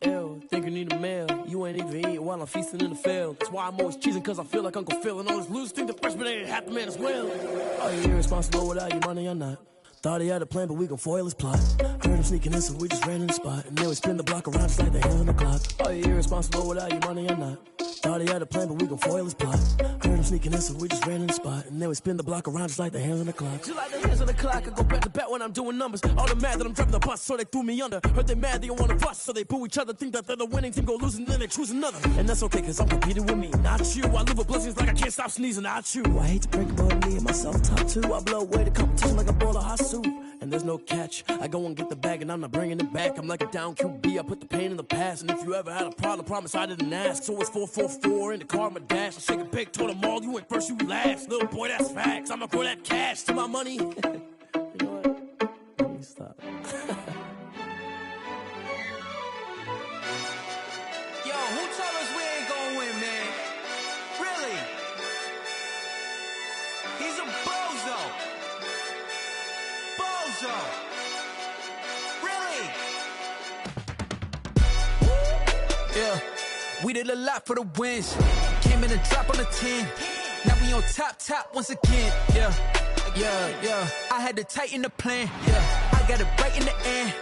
Ew, think you need a meal. You ain't even eating while I'm feasting in the field. That's why I'm always cheesing, cause I feel like Uncle Phil. And all those losers think the freshman ain't half the man as well. Are you irresponsible without your money or not? Thought he had a plan, but we gon' foil his plot. Heard him sneaking in, so we just ran in the spot. And then we spin the block around just like the hands on the clock. Are you irresponsible without your money or not? Thought he had a plan, but we gon' foil his plot. Heard him sneaking in, so we just ran in the spot. And then we spin the block around just like the hands on the clock. Just like the hands on the clock, I go back to back when I'm doing numbers. All the mad that I'm driving the bus, so they threw me under. Heard they mad, they don't wanna bust, so they boo each other. Think that they're the winning team, go losing, then they choose another. And that's okay, cause I'm competing with me, not you. I live with blessings like I can't stop sneezing, not you. I hate to break about me and myself top two. I blow away the competition like a bowl of hot soup. And there's no catch. I go and get the bag and I'm not bringing it back. I'm like a down QB, I put the pain in the past. And if you ever had a problem, promise I didn't ask. So it's 444 in the car, my dash. I shake a big, told them all, you went first, you last. Little boy, that's facts. I'ma throw that cash to my money. You know what? Let me stop. Yo, who told us we ain't gonna win, man? Really? He's a bozo. Bozo. Really? Yeah, we did a lot for the wins. Came in and drop on the 10. Now we on top once again. Yeah. I had to tighten the plan. Yeah, I got it right in the end.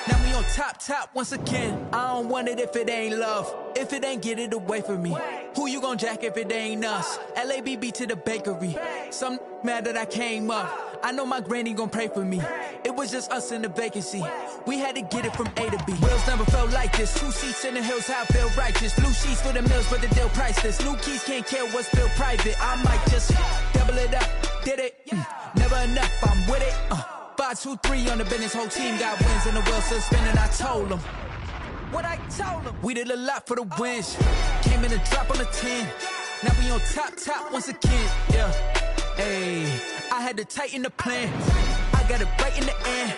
Now we on top once again. I don't want it if it ain't love. If it ain't, get it away from me. Who you gon' jack if it ain't us? LABB to the bakery. Some mad that I came up. I know my granny gon' pray for me. It was just us in the vacancy. We had to get it from A to B. Wheels never felt like this. 2 seats in the hills, how I feel righteous. Blue sheets for the mills, but the deal priceless. New keys can't care what's still private. I might just double it up. Did it? Never enough, I'm with it. 5, 2, 3 on the business. Whole team got wins and the wheels still spinning. I told them what I told them. We did a lot for the wins. Came in and drop on the 10. Now we on top once again. Yeah. Hey, I had to tighten the plan. I got it right in the end.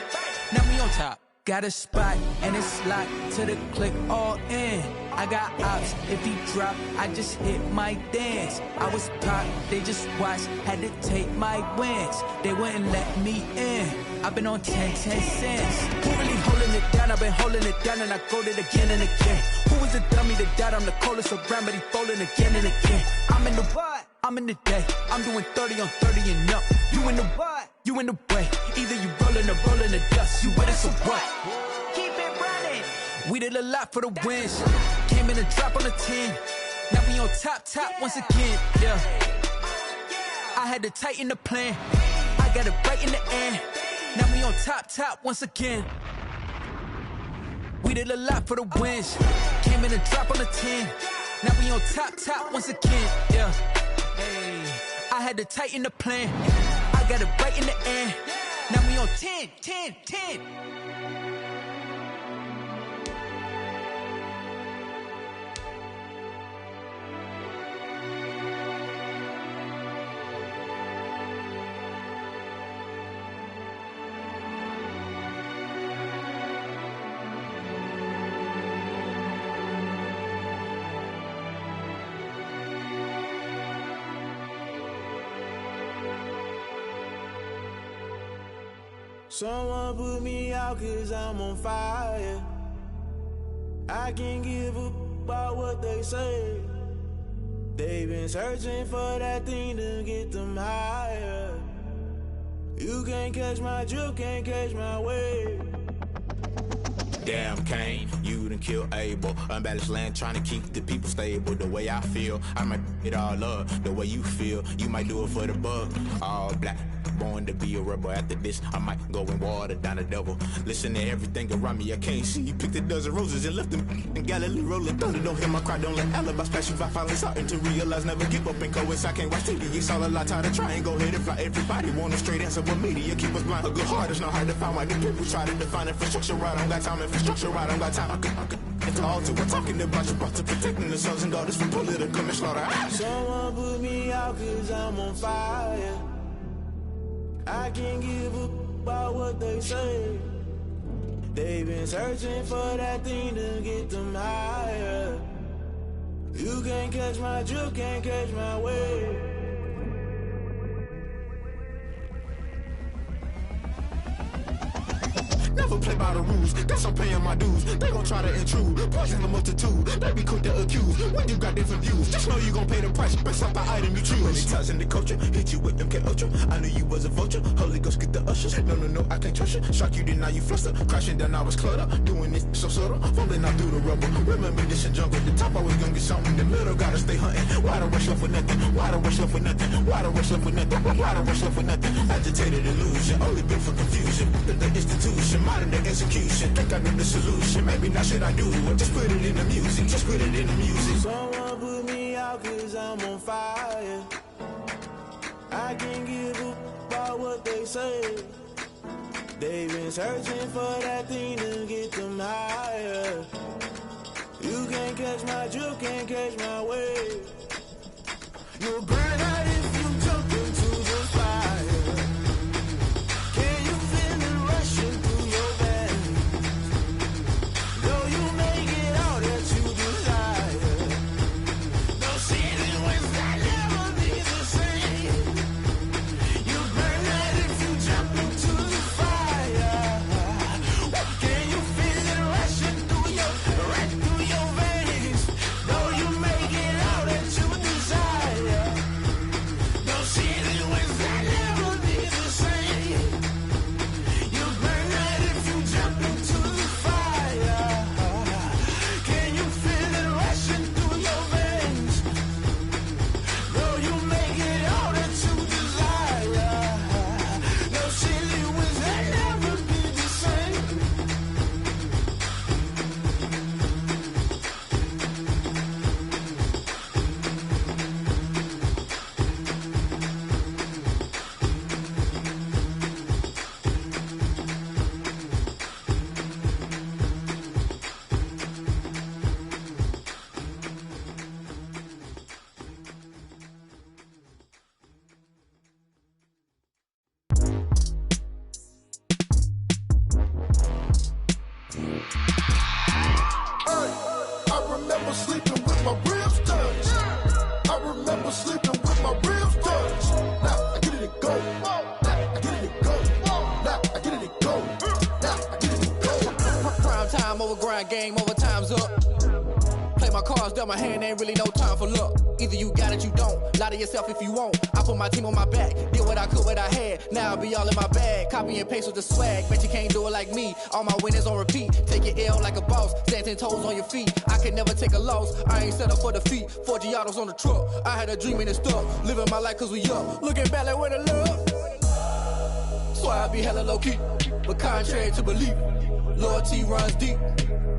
Now we on top. Got a spot and it's locked to the click all in. I got ops, if he drop, I just hit my dance. I was pop, they just watched, had to take my wins. They wouldn't let me in. I've been on 10 cents. Who really holding it down? I've been holding it down and I go it again and again. Who was the dummy that died? I'm the coldest around, but he folding again and again. I'm in the what? I'm in the day. I'm doing 30 on 30 and up. You in the what? You in the way. Either you rolling or rolling the dust. You with us or what? Keep it running. We did a lot for the wins. Came in and drop on the 10. Now we on top once again. Yeah. I had to tighten the plan. I got it right in the end. Now we on top once again. We did a lot for the wins. Came in and drop on the 10. Now we on top once again. Yeah. Hey, I had to tighten the plan. I got it right in the end. Now we on 10. Someone put me out cause I'm on fire. I can't give a about what they say. They've been searching for that thing to get them higher. You can't catch my drift, can't catch my wave. Damn Kane, you done killed Abel. Unbalanced land, trying to keep the people stable. The way I feel, I might it all up. The way you feel, you might do it for the buck. All black, born to be a rebel. After this, I might go and water down the devil. Listen to everything around me, I can't see. You picked a dozen roses and left them in Galilee rolling thunder. Don't hear my cry, don't let alibis pass you by. Finally starting to realize, never give up and coincide. Can't watch TV, it's all a lot. Tired of trying, go ahead and fly. Everybody want a straight answer, but media keep us blind. A good heart is not hard to find. Why the people try to define infrastructure right? I don't got time, infrastructure right? I don't got time. I could it's all to we're talking about you, about to protecting the sons and daughters from political and slaughter. Someone put me out cause I'm on fire. I can't give up about what they say. They've been searching for that thing to get them higher. You can't catch my drift, can't catch my wave. Never play by the rules, guess I'm paying my dues. They gon' try to intrude, poison the multitude. They be quick to accuse, when you got different views. Just know you gon' pay the price, based off the item you choose. Many times in the culture, hit you with MK Ultra. I knew you was a vulture, Holy Ghost get the ushers. No, I can't trust you. Shock you, then now you fluster. Crashing down, I was cluttered. Doing this so subtle, falling out through the rubble. Remember this in jungle, the top always gonna get something. In the middle, gotta stay hunting. Why the rush left for nothing? Why the rush left for nothing? Why the rush left for nothing? Why the rush left for nothing? Agitated illusion, only built for confusion. The institution, modern day execution. Think I know the solution. Maybe not should I do it? Just put it in the music. Just put it in the music. Someone put me out cause I'm on fire. I can't give up about what they say. They've been searching for that thing to get them higher. You can't catch my drift, can't catch my wave. You'll burn out if you jump into the fire. Can you feel it rushing through your veins? Though you make it all that you desire. No ceiling wins that never be the same. You burn out if you jump into the fire. Can you feel it rushing through your veins? Though you make it all that you desire. No ceiling wins that never be the same. You burn out if you jump into the fire. Can you feel it rushing through your veins? Though you make it all that you desire. No ceiling wins that never be the same. I remember sleeping with my ribs touched. I remember sleeping with my ribs touched. Now I get it to go. Now I get it to go. Now I get it to go. Now I get it to go. Prime time over grind, game over, time's up. Play my cards, dealt my hand, ain't really no time for luck. Either you got it, you don't. Lie to yourself if you won't. I put my team on my back, did what I could, what I had. Now I'll be all in my bag, copy and paste with the swag. Bet you can't do it like me. All my winners on repeat. Take your L like a boss, stand 10 toes on your feet. I can never take a loss. I ain't set up for defeat. 4 Giottos on the truck. I had a dream and it stuck. Living my life cause we up. Looking back like where the love. So I be hella low key, but contrary to belief, loyalty runs deep.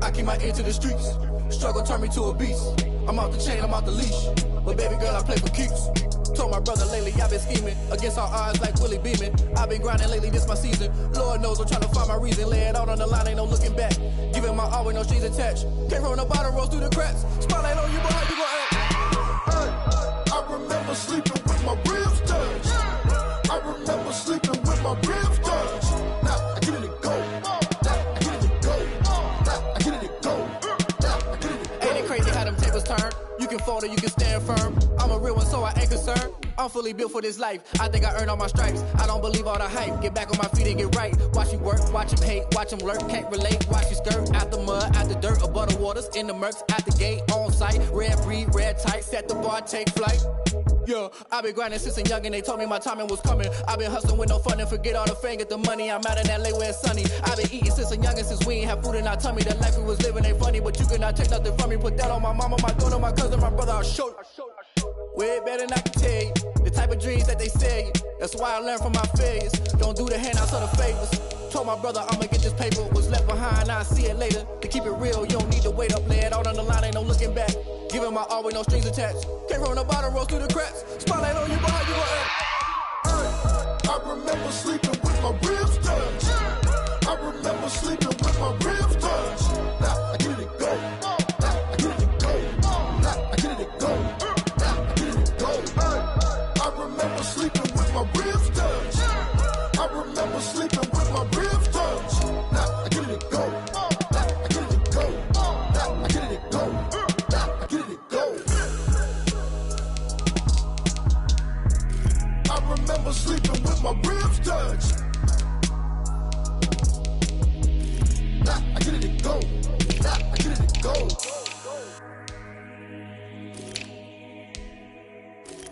I keep my ear to the streets. Struggle turned me to a beast. I'm off the chain, I'm off the leash. But baby girl, I play for keeps. Told my brother lately, I've been scheming against all odds like Willie Beeman. I've been grinding lately, this my season. Lord knows I'm trying to find my reason. Lay it out on the line, ain't no looking back. Giving my all with no strings attached. Came from the bottom, rose through the cracks. Spotlight on you, boy, how you gon' act? I remember sleeping with my ribs touched. I remember sleeping with my ribs touched. Now I get it to go. Now I get it to go. Now I get it to go. Now I get it to go. Ain't it crazy how them tables turn? You can fold or you can stand firm. I'm a real one, so I ain't concerned. I'm fully built for this life. I think I earned all my stripes. I don't believe all the hype. Get back on my feet and get right. Watch you work, watch him hate, watch him lurk. Can't relate, watch you skirt. Out the mud, out the dirt, above the waters, in the murks, at the gate, on site. Red breed, red tight, set the bar, take flight. Yeah, I been grinding since a youngin', they told me my timing was coming. I been hustling with no fun and forget all the fame, get the money. I'm out in LA where it's sunny. I been eating since a youngin', since we ain't have food in our tummy. The life we was living ain't funny, but you cannot take nothing from me. Put that on my mama, my daughter, my cousin, my brother, I'll show you. way better than I can tell you. The type of dreams that they sell you. That's why I learned from my failures. Don't do the handouts or the favors. Told my brother I'ma get this paper. Was left behind, I'll see it later. To keep it real, you don't need to wait up. Lay it out on the line, ain't no looking back. Giving my all with no strings attached. Came from the bottom, rose through the cracks. Spotlight on you, boy, you gon' I remember sleeping with my ribs touched. I remember sleeping with my ribs touched. Now I get it go. Now I get it go. Now I get it go. Now I get it go. I remember sleeping with my ribs touched. I remember sleeping with my ribs touched. Now I get it go. Now I get it go. Now I get it go. Now I get it go. I remember sleeping with my ribs touched. Now I get it go. Now I get it go.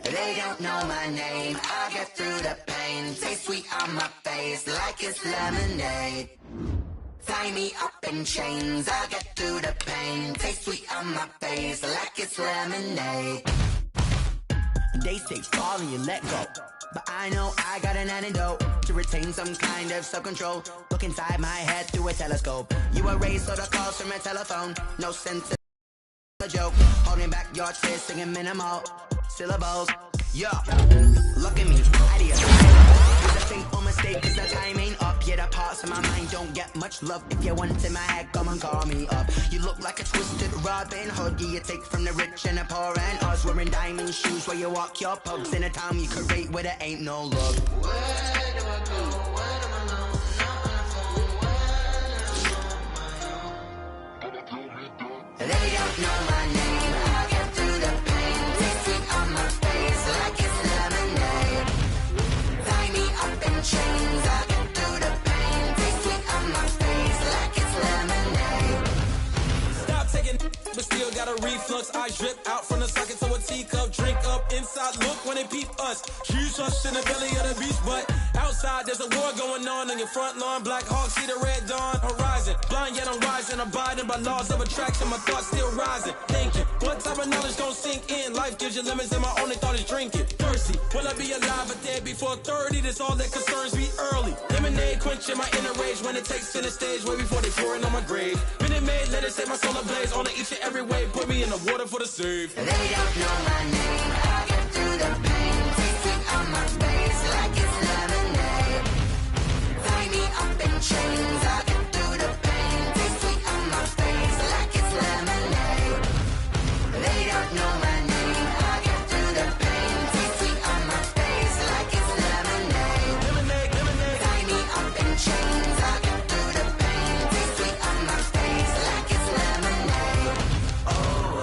They don't know my name, I get through the pain. Taste sweet on my face like it's lemonade. Tie me up in chains, I get through the pain. Taste sweet on my face like it's lemonade. They say fall and you let go, but I know I got an antidote to retain some kind of self-control. Look inside my head through a telescope. You erase all the calls from a telephone. No sense of a joke. Holding back your tears, singing minimal syllables. Yo, look at me, idiot. It's a fate or mistake, cause the time ain't up. Yeah, the parts of my mind don't get much love. If you want in my head, come and call me up. You look like a twisted Robin Hood. You take from the rich and the poor and us. Wearing diamond shoes where you walk your pugs. In a town you create where there ain't no love. Where do I go? Where do I know? Not on the phone, They don't know my name, I get through the pain. Taste sweet on my face like it's lemonade. Tie me up in chains, I get through the pain. Taste sweet on my face like it's lemonade. Stop taking, but still got a reflux. I drip out from the socket to a teacup. Drink up inside, look when they peep us. Huge us in the belly of the beast, but outside there's a war going on your front lawn. Black Hawk see the red dawn horizon. Blind yet I'm rising, abiding by laws of attraction. My thoughts still rising, thinking what type of knowledge gon' sink in? Life gives you lemons and my only thought is drinking. Thirsty, will I be alive or dead before 30? That's all that concerns me early. Lemonade quenching my inner rage when it takes center stage way before they pour it on my grave. Minute Maid, let it set my soul ablaze. On each and every way, put me in the water for the save. They don't know my name, I get through the pain. Taste sweet on my face like it's lemonade. Tie me up in chains, I get through the pain. Taste sweet on my face like it's lemonade. They don't know my name, I get through the pain. Taste sweet on my face like it's lemonade. Tie me up in chains, I get through the pain. Taste sweet on my face like it's lemonade. Oh.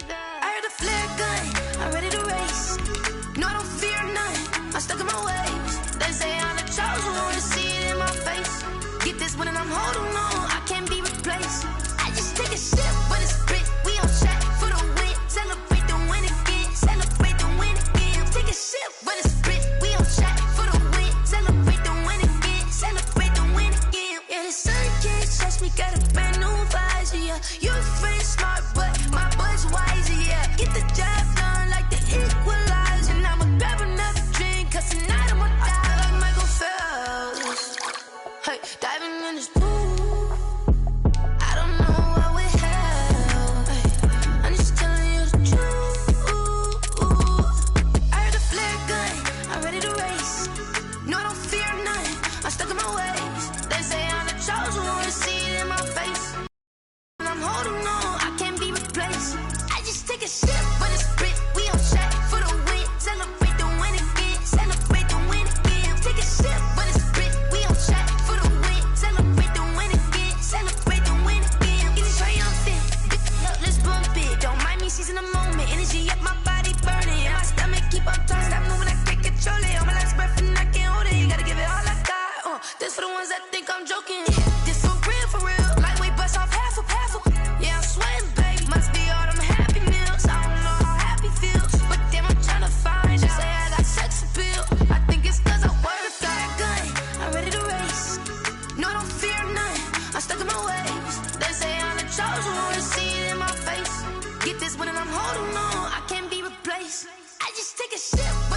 I heard a flare gun, I'm ready to race. No, I don't fear none, I'm stuck in my ways. They say I'm the chosen one, see it in my face. Get this one and I'm holding on, I can't be replaced. I just take a sip, but it's spit, we on track for the win. Celebrate the win again, celebrate the win again. Take a sip, but it's spit, we on track for the win. Celebrate the win again, celebrate the win again. Yeah, the sun can't touch me, got a brand new visor, yeah. You friend smart, but my bud's wiser, yeah. Get the job done like the equalizer. And I'ma grab another drink, cause tonight I'ma die like Michael Phelps. Hey, diving in this pool. sip.